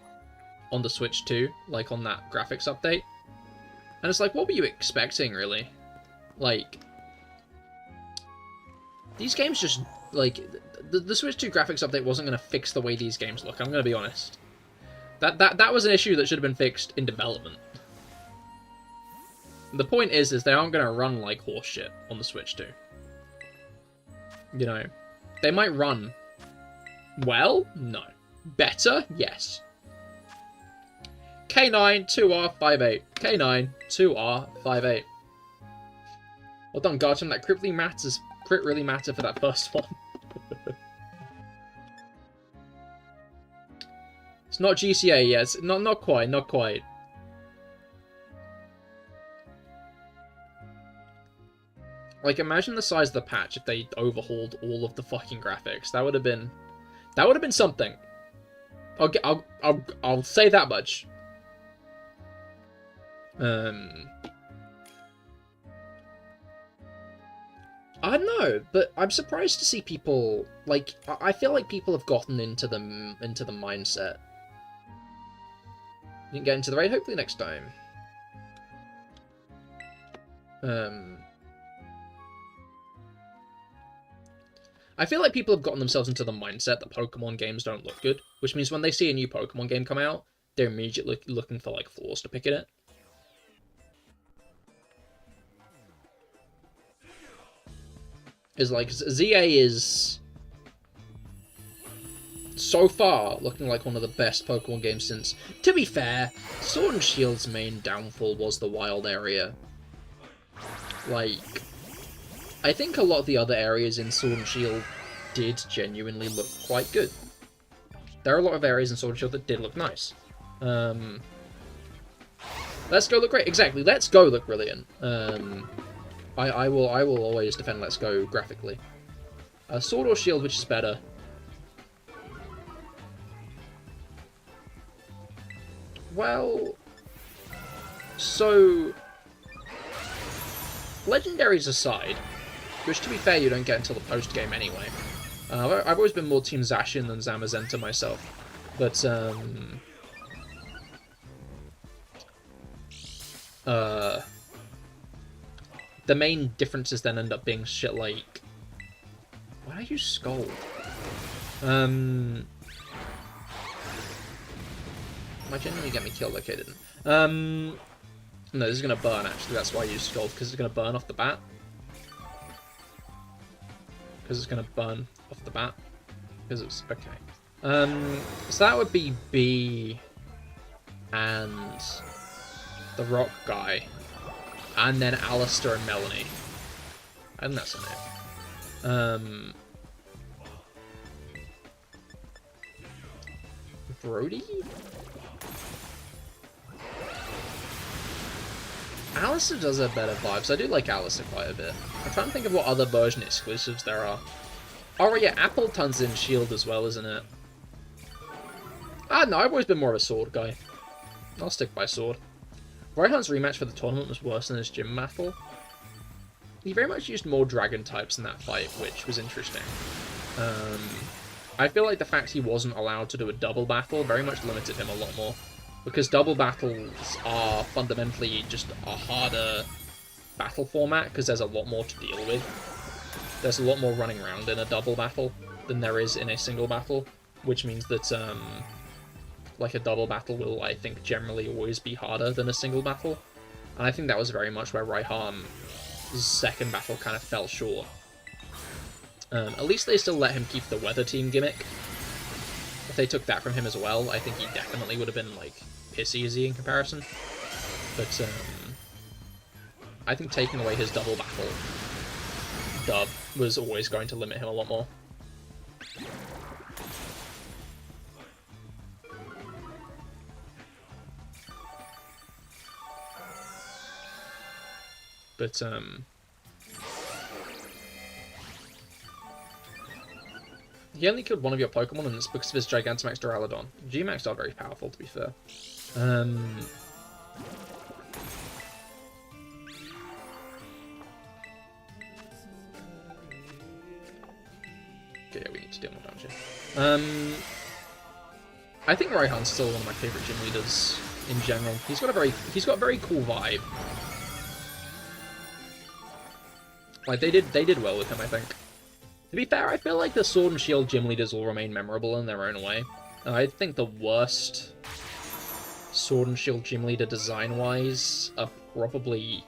on the Switch 2, like on that graphics update. And it's like, what were you expecting, really? Like, these games just, like, the Switch 2 graphics update wasn't going to fix the way these games look, I'm going to be honest. That was an issue that should have been fixed in development. The point is they aren't going to run like horseshit on the Switch 2. You know, they might run well? No. Better? Yes. K9, 2R58. K9, 2R58. Well done, Garchomp. That crit really matters for that first one. It's not GCA, yes. Not quite, not quite. Like, imagine the size of the patch if they overhauled all of the fucking graphics. That would have been something. I'll say that much. I don't know, but I'm surprised to see people, like, I feel like people have gotten into the mindset. You can get into the raid, hopefully next time. I feel like people have gotten themselves into the mindset that Pokemon games don't look good, which means when they see a new Pokemon game come out, they're immediately looking for, like, flaws to pick in it. Is like, ZA is so far looking like one of the best Pokemon games since, to be fair, Sword and Shield's main downfall was the wild area. Like, I think a lot of the other areas in Sword and Shield did genuinely look quite good. There are a lot of areas in Sword and Shield that did look nice. Let's Go look great. Exactly, Let's Go look brilliant. I will always defend Let's Go graphically. Sword or Shield, which is better? Well, so legendaries aside, which to be fair you don't get until the post game anyway. I've always been more Team Zacian than Zamazenta myself, but the main differences then end up being shit like, why do you Scold? Might genuinely get me killed, okay, didn't. No, this is going to burn, actually. That's why I used Scald, because it's going to burn off the bat. Because it's going to burn off the bat. Because it's... Okay. So that would be B and the rock guy. And then Alistair and Melanie. And that's on it. Brody? Alistair does have better vibes. I do like Alistair quite a bit. I'm trying to think of what other version exclusives there are. Oh yeah, Appleton's in Shield as well, isn't it? No, I've always been more of a sword guy. I'll stick by sword. Raihan's rematch for the tournament was worse than his gym battle. He very much used more dragon types in that fight, which was interesting. I feel like the fact he wasn't allowed to do a double battle very much limited him a lot more. Because double battles are fundamentally just a harder battle format, because there's a lot more to deal with. There's a lot more running around in a double battle than there is in a single battle, which means that, like, a double battle will, I think, generally always be harder than a single battle. And I think that was very much where Raihan's second battle kind of fell short. At least they still let him keep the weather team gimmick. If they took that from him as well, I think he definitely would have been, like, piss easy in comparison. But, I think taking away his double battle dub was always going to limit him a lot more. But, he only killed one of your Pokemon, and it's because of his Gigantamax Duraludon. G-Max are very powerful, to be fair. Okay, yeah, we need to deal more damage here. I think Raihan's still one of my favourite gym leaders in general. He's got a very cool vibe. Like, they did well with him, I think. To be fair, I feel like the Sword and Shield gym leaders will remain memorable in their own way. I think the worst Sword and Shield gym leader design-wise are probably...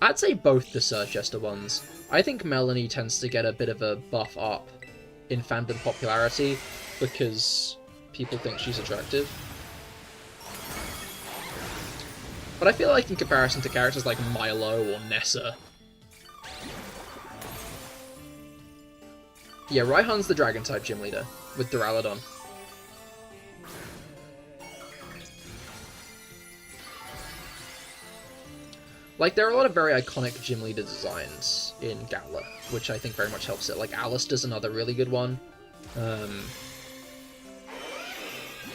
I'd say both the Surchester ones. I think Melanie tends to get a bit of a buff up in fandom popularity because people think she's attractive. But I feel like in comparison to characters like Milo or Nessa... Yeah, Raihan's the Dragon-type gym leader, with Duraludon. Like, there are a lot of very iconic gym leader designs in Galar, which I think very much helps it. Like, Alistair's another really good one.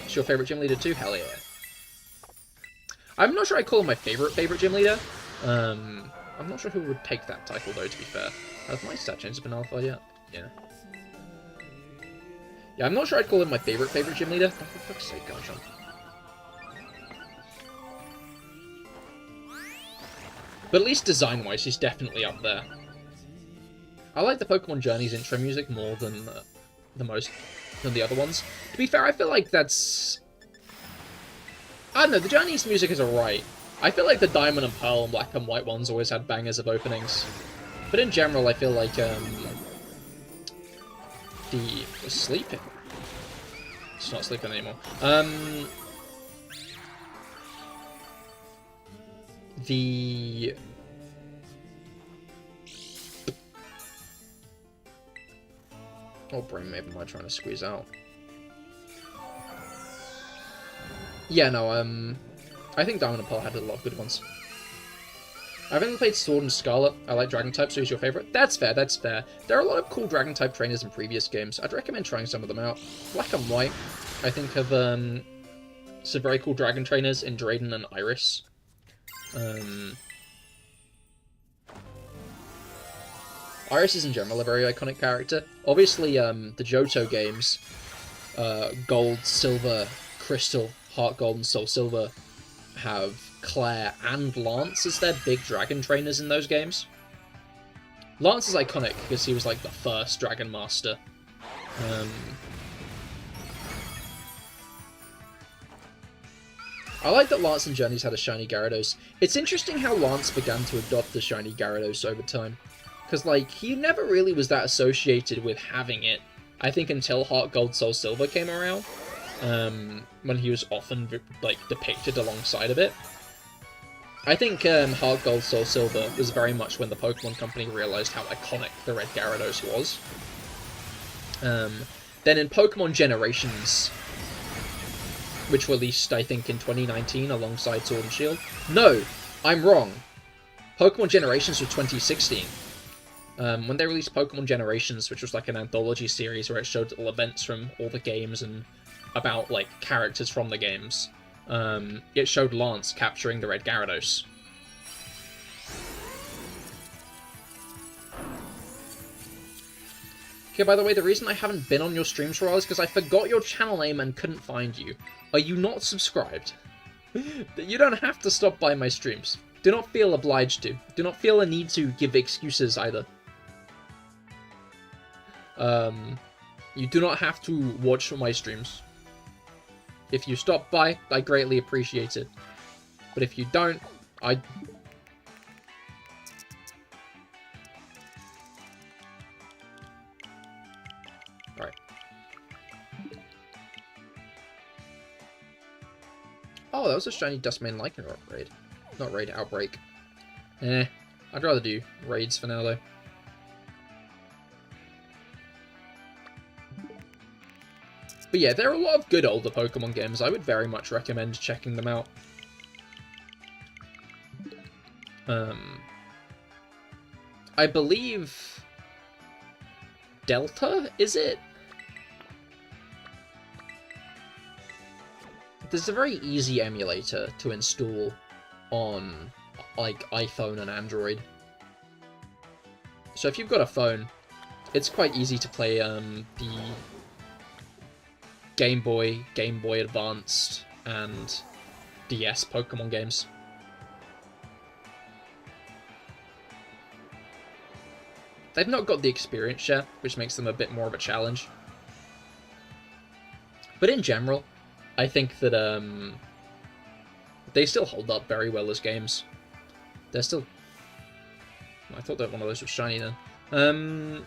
It's your favourite gym leader too? Hell yeah. I'm not sure I'd call him my favourite gym leader. I'm not sure who would take that title, though, to be fair. Have my stat changes been alpha yet? Yeah. Yeah, I'm not sure I'd call him my favorite gym leader. Oh, for fuck's sake, Garchomp. But at least design-wise, he's definitely up there. I like the Pokemon Journeys intro music more than the other ones. To be fair, I feel like that's... I don't know, the Journeys music is alright. I feel like the Diamond and Pearl and Black and White ones always had bangers of openings. But in general, I feel like, sleeping. It's not sleeping anymore. What brain map am I trying to squeeze out? Yeah, no, I think Diamond and Pearl had a lot of good ones. I've only played Sword and Scarlet. I like Dragon type, so who's your favourite? That's fair, that's fair. There are a lot of cool Dragon type trainers in previous games. I'd recommend trying some of them out. Black and White, I think, have some very cool Dragon trainers in Drayden and Iris. Iris is in general a very iconic character. Obviously, the Johto games, Gold, Silver, Crystal, Heart Gold, and Soul Silver, have Claire and Lance as their big dragon trainers in those games. Lance is iconic because he was like the first Dragon Master. I like that Lance and Journeys had a shiny Gyarados. It's interesting how Lance began to adopt the shiny Gyarados over time. Because, like, he never really was that associated with having it. I think until Heart Gold Soul Silver came around. When he was often, like, depicted alongside of it. I think Heart Gold Soul Silver was very much when the Pokemon Company realized how iconic the Red Gyarados was. Then in Pokemon Generations, which released, I think, in 2019 alongside Sword and Shield. No, I'm wrong. Pokemon Generations was 2016. When they released Pokemon Generations, which was like an anthology series where it showed little events from all the games and about, like, characters from the games, it showed Lance capturing the Red Gyarados. Okay, by the way, the reason I haven't been on your streams for a while is because I forgot your channel name and couldn't find you. Are you not subscribed? You don't have to stop by my streams. Do not feel obliged to. Do not feel a need to give excuses either. You do not have to watch my streams. If you stop by, I greatly appreciate it. But if you don't, I... Alright. Oh, that was a shiny Dustman Lycanroc raid. Not raid, Outbreak. I'd rather do raids for now, though. But yeah, there are a lot of good older Pokemon games. I would very much recommend checking them out. I believe... Delta, is it? There's a very easy emulator to install on, like, iPhone and Android. So if you've got a phone, it's quite easy to play the Game Boy, Game Boy Advanced, and DS Pokemon games. They've not got the experience share, which makes them a bit more of a challenge. But in general, I think that they still hold up very well as games. They're still... I thought that one of those was shiny then.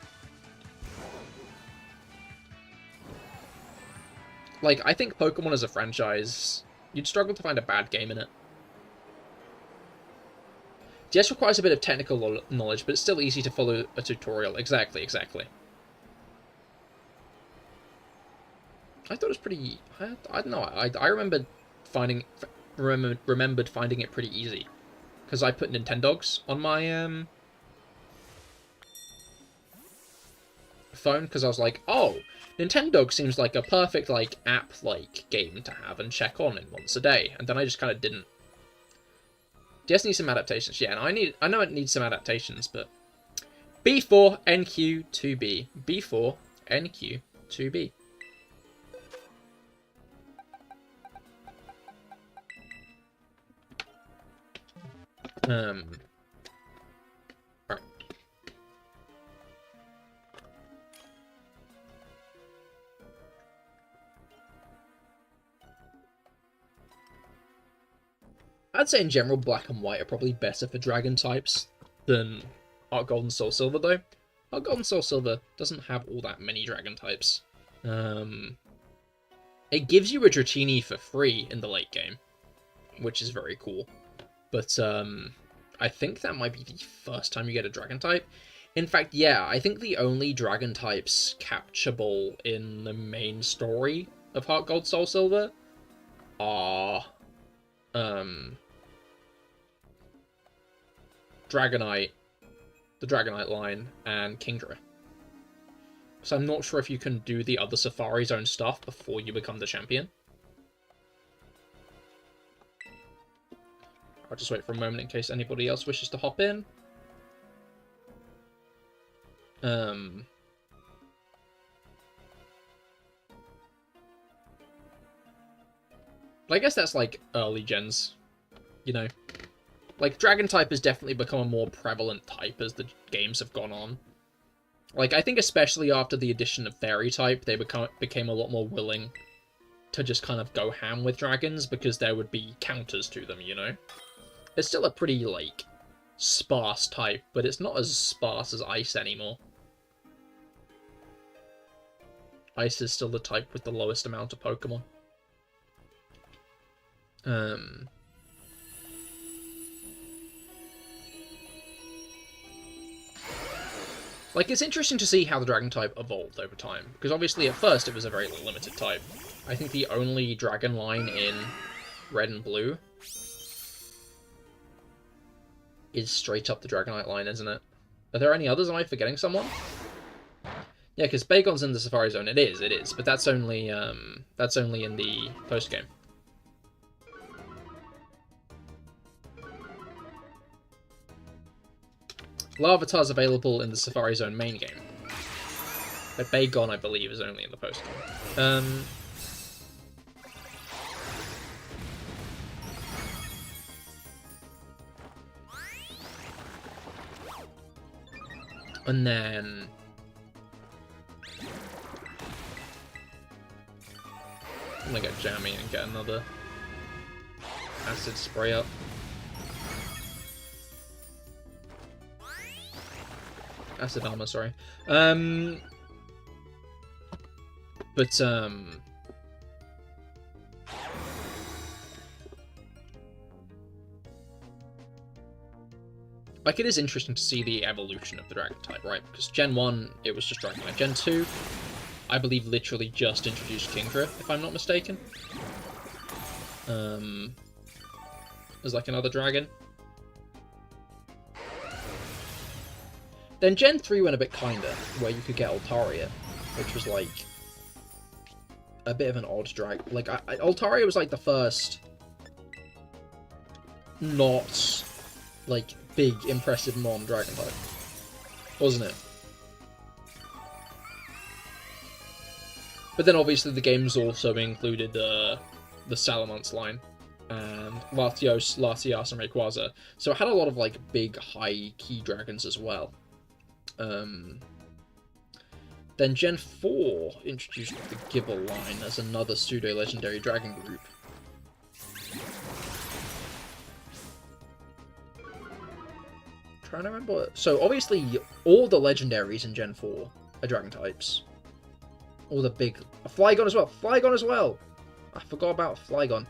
Like, I think Pokemon as a franchise, you'd struggle to find a bad game in it. DS requires a bit of technical knowledge, but it's still easy to follow a tutorial. Exactly. I thought it was pretty... I don't know. I remembered finding it pretty easy, because I put Nintendogs on my phone, because I was like, oh, Nintendog seems like a perfect like app-like game to have and check on in once a day, and then I just kind of didn't. DS needs some adaptations, yeah, and I know it needs some adaptations, but B4 NQ 2B, B4 NQ 2B. Right. I'd say in general, Black and White are probably better for Dragon types than Heart Gold and Soul Silver, though. Heart Gold and Soul Silver doesn't have all that many Dragon types. It gives you a Dratini for free in the late game, which is very cool. But I think that might be the first time you get a Dragon type. In fact, yeah, I think the only Dragon types capturable in the main story of Heart Gold Soul Silver are Dragonite, the Dragonite line, and Kingdra. So I'm not sure if you can do the other Safari Zone stuff before you become the champion. I'll just wait for a moment in case anybody else wishes to hop in. But I guess that's like early gens, you know? Like, Dragon type has definitely become a more prevalent type as the games have gone on. Like, I think especially after the addition of Fairy type, they became a lot more willing to just kind of go ham with dragons, because there would be counters to them, you know? It's still a pretty, like, sparse type, but it's not as sparse as Ice anymore. Ice is still the type with the lowest amount of Pokemon. Like, it's interesting to see how the dragon type evolved over time, because obviously at first it was a very limited type. I think the only dragon line in Red and Blue is straight up the Dragonite line, isn't it? Are there any others? Am I forgetting someone? Yeah, because Bagon's in the Safari Zone. It is, but that's only in the post game. Larvitar's available in the Safari Zone main game, but Bagon, I believe, is only in the post game. And then I'm gonna get Jammy and get another acid spray up. Acid armor, sorry. Like, it is interesting to see the evolution of the dragon type, right? Because Gen 1, it was just Dragonite. Gen 2, I believe, literally just introduced Kingdra, if I'm not mistaken. As like another dragon. Then Gen 3 went a bit kinder, where you could get Altaria, which was like a bit of an odd drag. Like, Altaria was like the first not like big, impressive non-dragon type, wasn't it? But then obviously the games also included the Salamence line, and Latios, Latias, and Rayquaza. So it had a lot of like big, high key dragons as well. Then Gen 4 introduced the Gible line as another pseudo-legendary dragon group. Trying to remember. So obviously all the legendaries in Gen 4 are dragon types. All the big... Flygon as well! Flygon as well! I forgot about Flygon.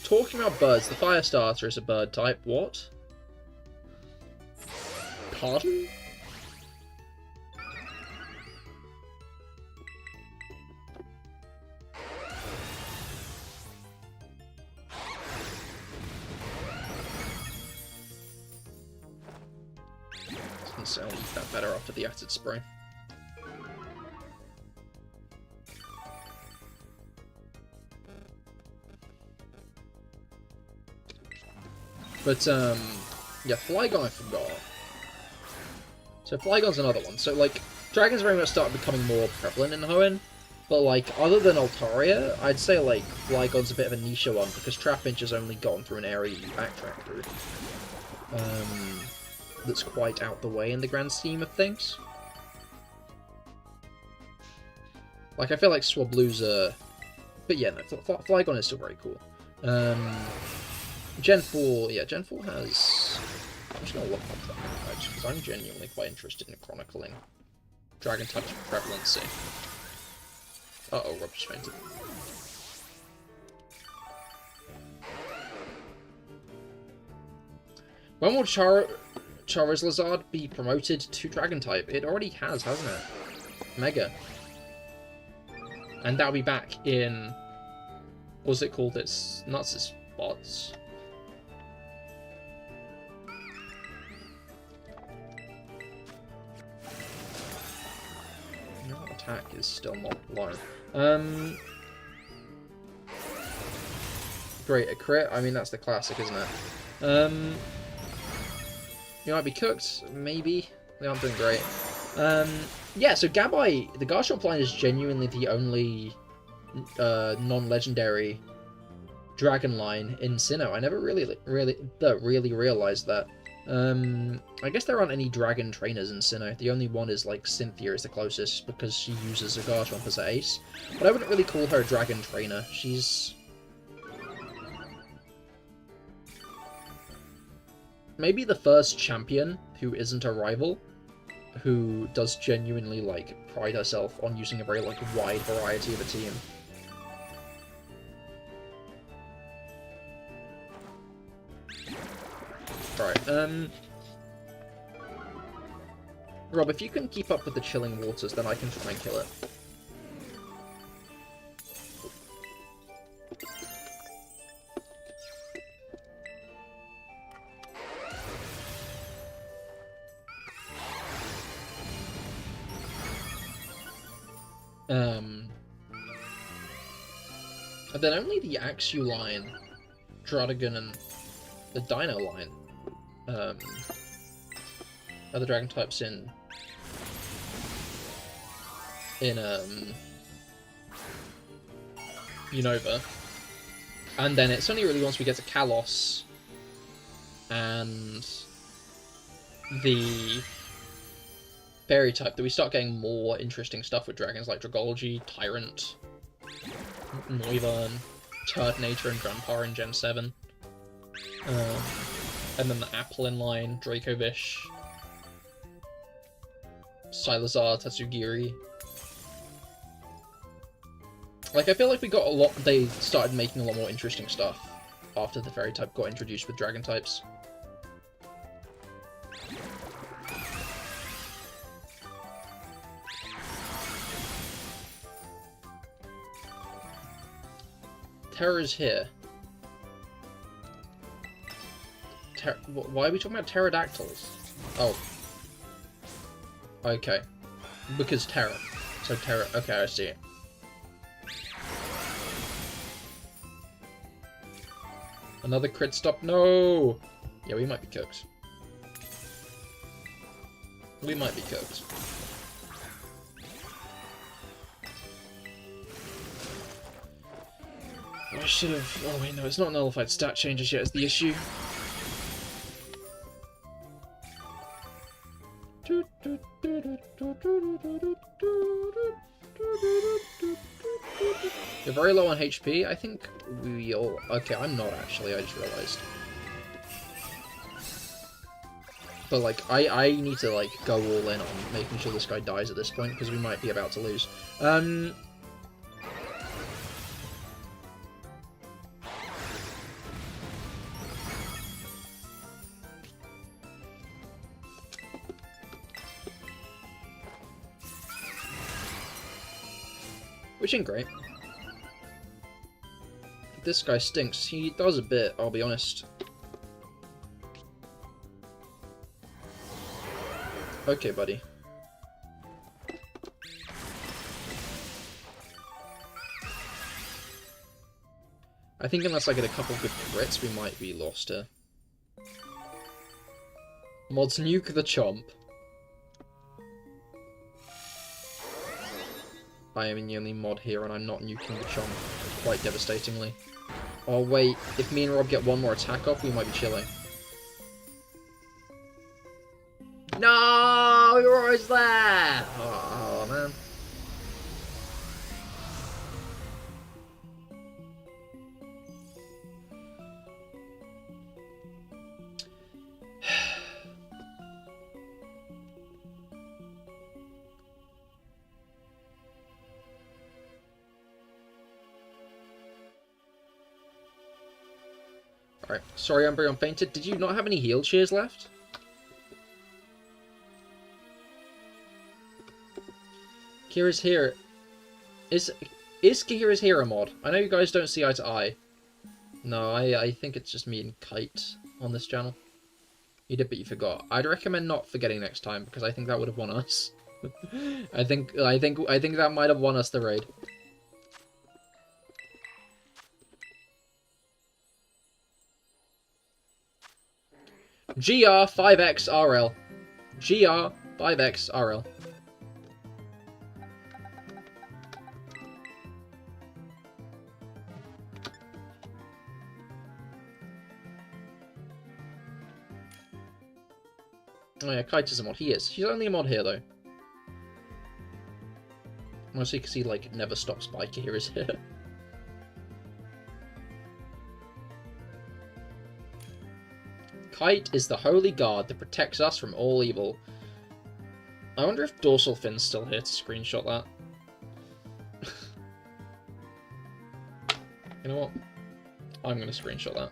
Talking about birds, the Fire Starter is a bird type. What? Pardon? I'll eat that better after the acid spray. But, yeah, Flygon I forgot. So Flygon's another one. So, like, dragons very much started becoming more prevalent in Hoenn, but, like, other than Altaria, I'd say, like, Flygon's a bit of a niche one, because Trapinch has only gone through an area you backtrack through. That's quite out the way in the grand scheme of things. Like, I feel like Swabluza... But yeah, no, Flygon is still very cool. Gen 4, yeah, Gen 4 has... I'm just going to look up Dragon types, because I'm genuinely quite interested in chronicling Dragon types prevalency. Uh-oh, Rob just fainted. When will Charizard be promoted to Dragon type? It already has, hasn't it? Mega. And that'll be back in... What was it called? It's Nuts' Spots. Your attack is still not low. Great, a crit? I mean, that's the classic, isn't it? You might be cooked, maybe. They aren't doing great. Yeah, so Gabai, the Garchomp line is genuinely the only non-legendary dragon line in Sinnoh. I never really realized that. I guess there aren't any dragon trainers in Sinnoh. The only one is, like, Cynthia is the closest, because she uses a Garchomp as an ace. But I wouldn't really call her a dragon trainer. She's... maybe the first champion who isn't a rival, who does genuinely, like, pride herself on using a very, like, wide variety of a team. Alright, Rob, if you can keep up with the chilling waters, then I can try and kill it. And then only the Axew line, Draudigan, and the Dino line are the dragon types in Unova. And then it's only really once we get to Kalos and the fairy type that we start getting more interesting stuff with dragons like Dragology, Tyrant, Noivern, Turtonator, and Grandpa in Gen 7. And then the Applin line, Dracovish, Silazar, Tatsugiri. Like, I feel like we got a lot... they started making a lot more interesting stuff after the fairy type got introduced with dragon types. Tera's here. Why are we talking about pterodactyls? Oh. Okay. Because Tera. So Tera... okay, I see it. Another crit stop? No! Yeah, we might be cooked. We might be cooked. I should have... oh wait, no, it's not nullified stat changes yet, is the issue. You're very low on HP. I think we all... okay, I'm not actually, I just realised. But, like, I need to, like, go all in on making sure this guy dies at this point, because we might be about to lose. Which ain't great. This guy stinks. He does a bit, I'll be honest. Okay, buddy. I think unless I get a couple good crits, we might be lost here. Mods nuke the chomp. I am the only mod here and I'm not nuking the chomp quite devastatingly. Oh wait, if me and Rob get one more attack off, we might be chilling. No, you're always there! Oh man. Alright, sorry Umbreon fainted. Did you not have any heal cheers left? Cahir's here. Is Cahir's here a mod? I know you guys don't see eye to eye. No, I think it's just me and Kite on this channel. You did, but you forgot. I'd recommend not forgetting next time, because I think that would have won us. I think that might have won us the raid. GR5XRL. GR5XRL. Oh yeah, Kite is a mod. He is. She's only a mod here, though. Mostly because he, like, never stops by Cahir is here. Kite is the holy guard that protects us from all evil. I wonder if Dorsal Fin's still here to screenshot that. You know what? I'm going to screenshot that.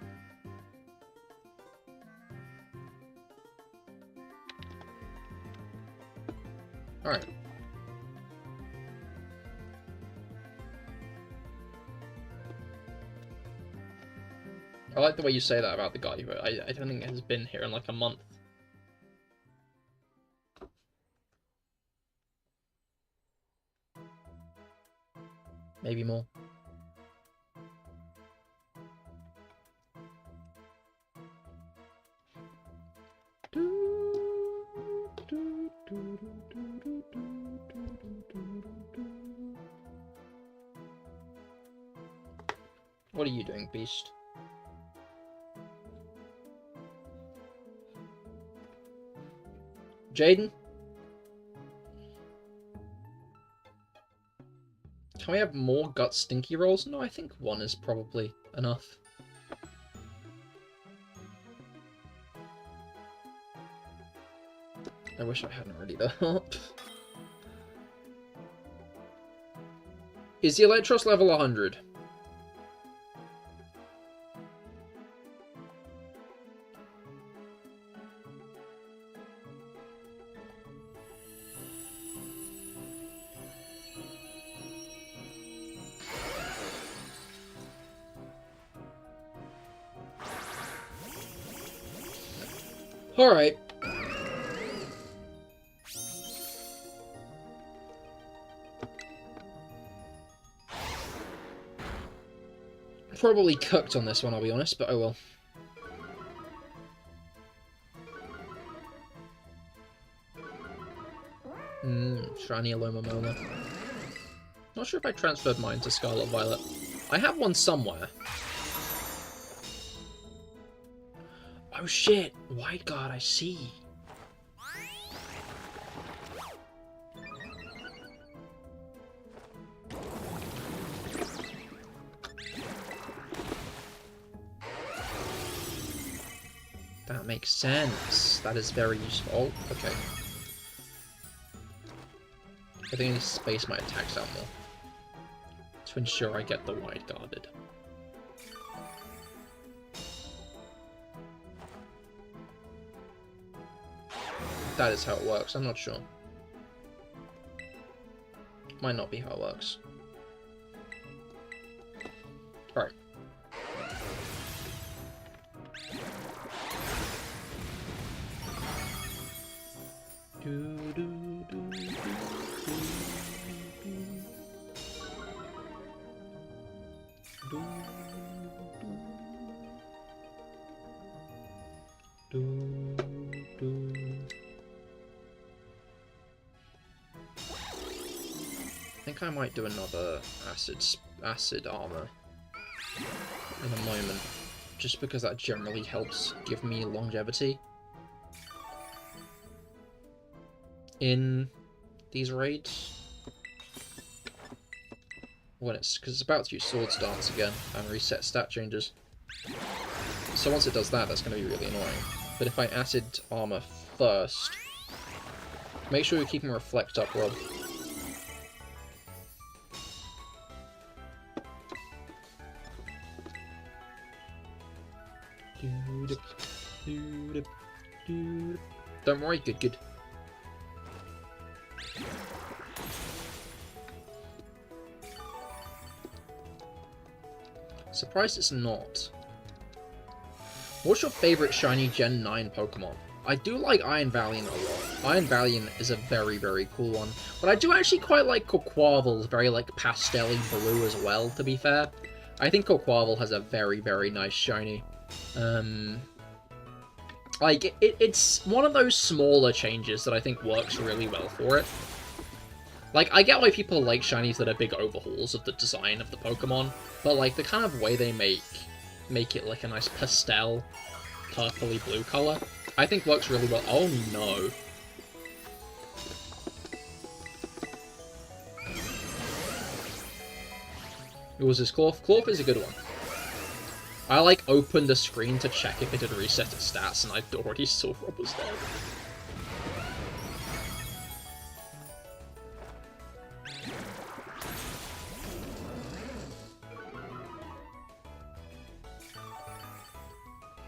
Alright. I like the way you say that about the guy, but I don't think it has been here in like a month. Maybe more. What are you doing, Beast? Jaden? Can we have more gut stinky rolls? No, I think one is probably enough. I wish I hadn't already though. Is the Electros level 100? Alright. Probably cooked on this one, I'll be honest, but oh well. Shiny Alomomola. Not sure if I transferred mine to Scarlet Violet. I have one somewhere. Oh shit! Wide Guard, I see. That makes sense. That is very useful. Oh, okay. I think I need to space my attacks out more to ensure I get the Wide Guarded. That is how it works, I'm not sure. Might not be how it works. Alright. I think I might do another acid armor in a moment, just because that generally helps give me longevity in these raids. When because it's about to use Swords Dance again and reset stat changes. So once it does that, that's going to be really annoying. But if I acid armor first, make sure you're keeping Reflect up, Rob. Don't worry, good. Surprised it's not. What's your favorite shiny Gen 9 Pokemon? I do like Iron Valiant a lot. Iron Valiant is a very, very cool one. But I do actually quite like Quaquaval's very, like, pastel-y blue as well, to be fair. I think Quaquaval has a very, very nice shiny. Like, it's one of those smaller changes that I think works really well for it. Like, I get why people like shinies that are big overhauls of the design of the Pokemon, but, like, the kind of way they make it, like, a nice pastel, purpley blue color I think works really well. Oh no. It was this Clorf. Clorf is a good one. I like opened the screen to check if it had reset its stats, and I already saw Rob was dead.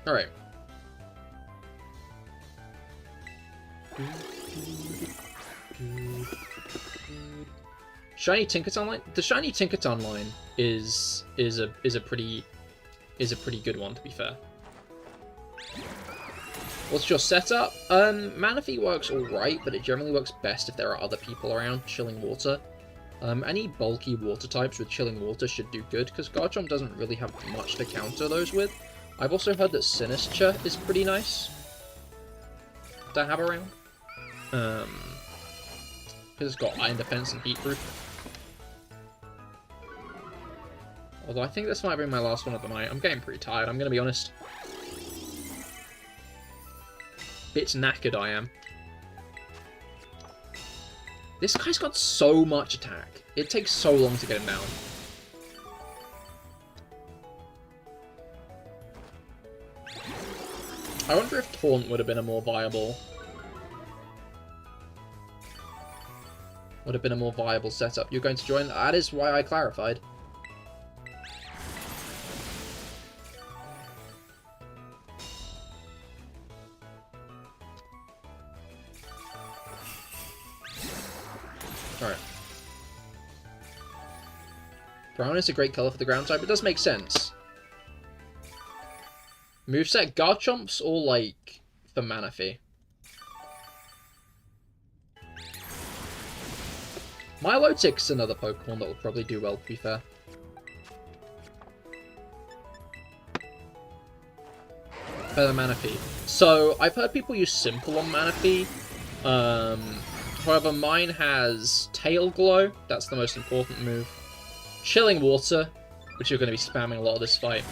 Alright. Shiny Tinkaton line? The Shiny Tinkaton line is a pretty good one, to be fair. What's your setup? Manaphy works alright, but it generally works best if there are other people around. Chilling Water. Any bulky water types with Chilling Water should do good, because Garchomp doesn't really have much to counter those with. I've also heard that Sinistra is pretty nice to have around. Because it's got Iron Defense and Heat Proof. Although I think this might be my last one of the night. I'm getting pretty tired, I'm going to be honest. Bit knackered I am. This guy's got so much attack. It takes so long to get him down. I wonder if Taunt would have been a more viable... setup. You're going to join? That is why I clarified. Alright. Brown is a great color for the ground type. It does make sense. Moveset, Garchomp's all like for Manaphy. Milotic's another Pokemon that will probably do well, to be fair. Better Manaphy. So, I've heard people use Simple on Manaphy. However, mine has Tail Glow. That's the most important move. Chilling Water, which you're going to be spamming a lot of this fight.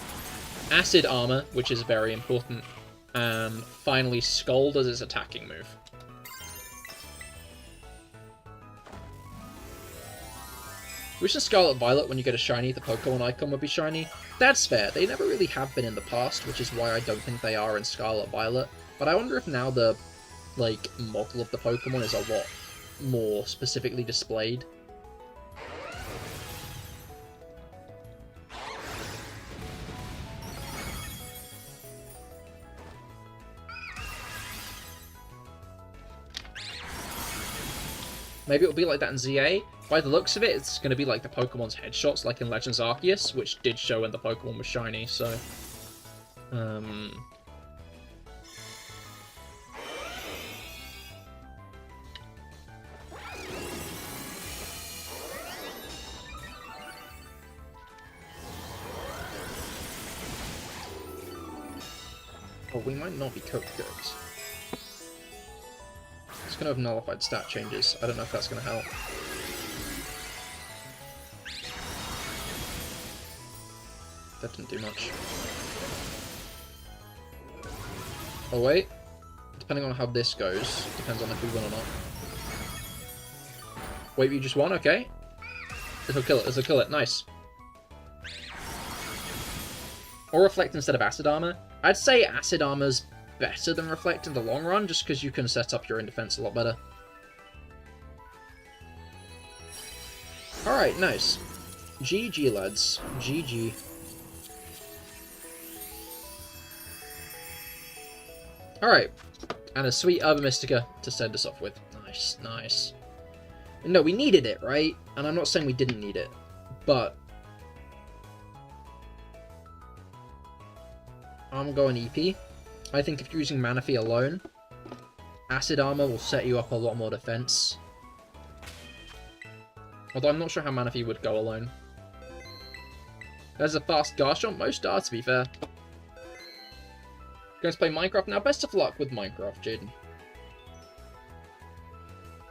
Acid Armor, which is very important. And finally, Scald as its attacking move. Wish the Scarlet Violet, when you get a shiny, the Pokemon icon would be shiny. That's fair. They never really have been in the past, which is why I don't think they are in Scarlet Violet. But I wonder if now the, like, model of the Pokemon is a lot more specifically displayed. Maybe it'll be like that in ZA. By the looks of it, it's going to be like the Pokemon's headshots, like in Legends Arceus, which did show when the Pokemon was shiny, so... Oh, we might not be cooked good. It's going to have nullified stat changes. I don't know if that's going to help. That didn't do much. Oh wait. Depending on how this goes, depends on if we win or not. Wait, you just won? Okay. This'll kill it, this'll kill it. Nice. Or Reflect instead of Acid Armor. I'd say Acid Armor's better than Reflect in the long run, just because you can set up your own defense a lot better. Alright, nice. GG, lads. GG. Alright. And a sweet Herba Mystica to send us off with. Nice, nice. No, we needed it, right? And I'm not saying we didn't need it, but... I'm going EP. I think if you're using Manaphy alone, Acid Armor will set you up a lot more defense. Although I'm not sure how Manaphy would go alone. There's a fast Garchomp. Most are, to be fair. Going to play Minecraft now. Best of luck with Minecraft, Jaden.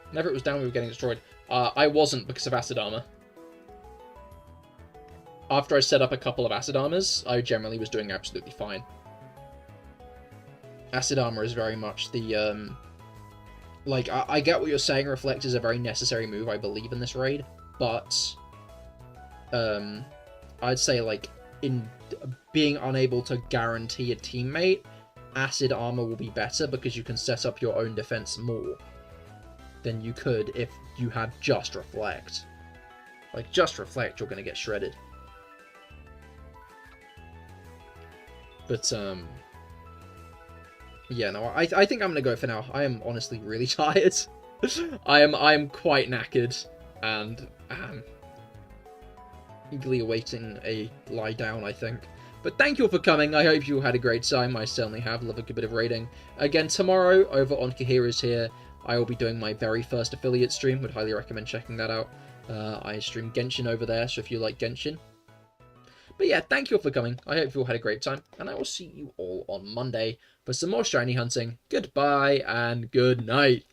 Whenever it was down, we were getting destroyed. I wasn't because of Acid Armor. After I set up a couple of Acid Armors, I generally was doing absolutely fine. Acid Armor is very much the, like, I get what you're saying, Reflect is a very necessary move, I believe, in this raid, but, I'd say, like, in being unable to guarantee a teammate, Acid Armor will be better because you can set up your own defense more than you could if you had just Reflect. Like, just Reflect, you're gonna get shredded. But, yeah, no, I think I'm gonna go for now. I am honestly really tired. I am quite knackered, and eagerly awaiting a lie down, I think. But thank you all for coming. I hope you all had a great time. I certainly have. Love a good bit of raiding. Again, tomorrow, over on Cahir is Here, I will be doing my very first affiliate stream. Would highly recommend checking that out. I stream Genshin over there, so if you like Genshin. But yeah, thank you all for coming. I hope you all had a great time. And I will see you all on Monday for some more shiny hunting. Goodbye and good night.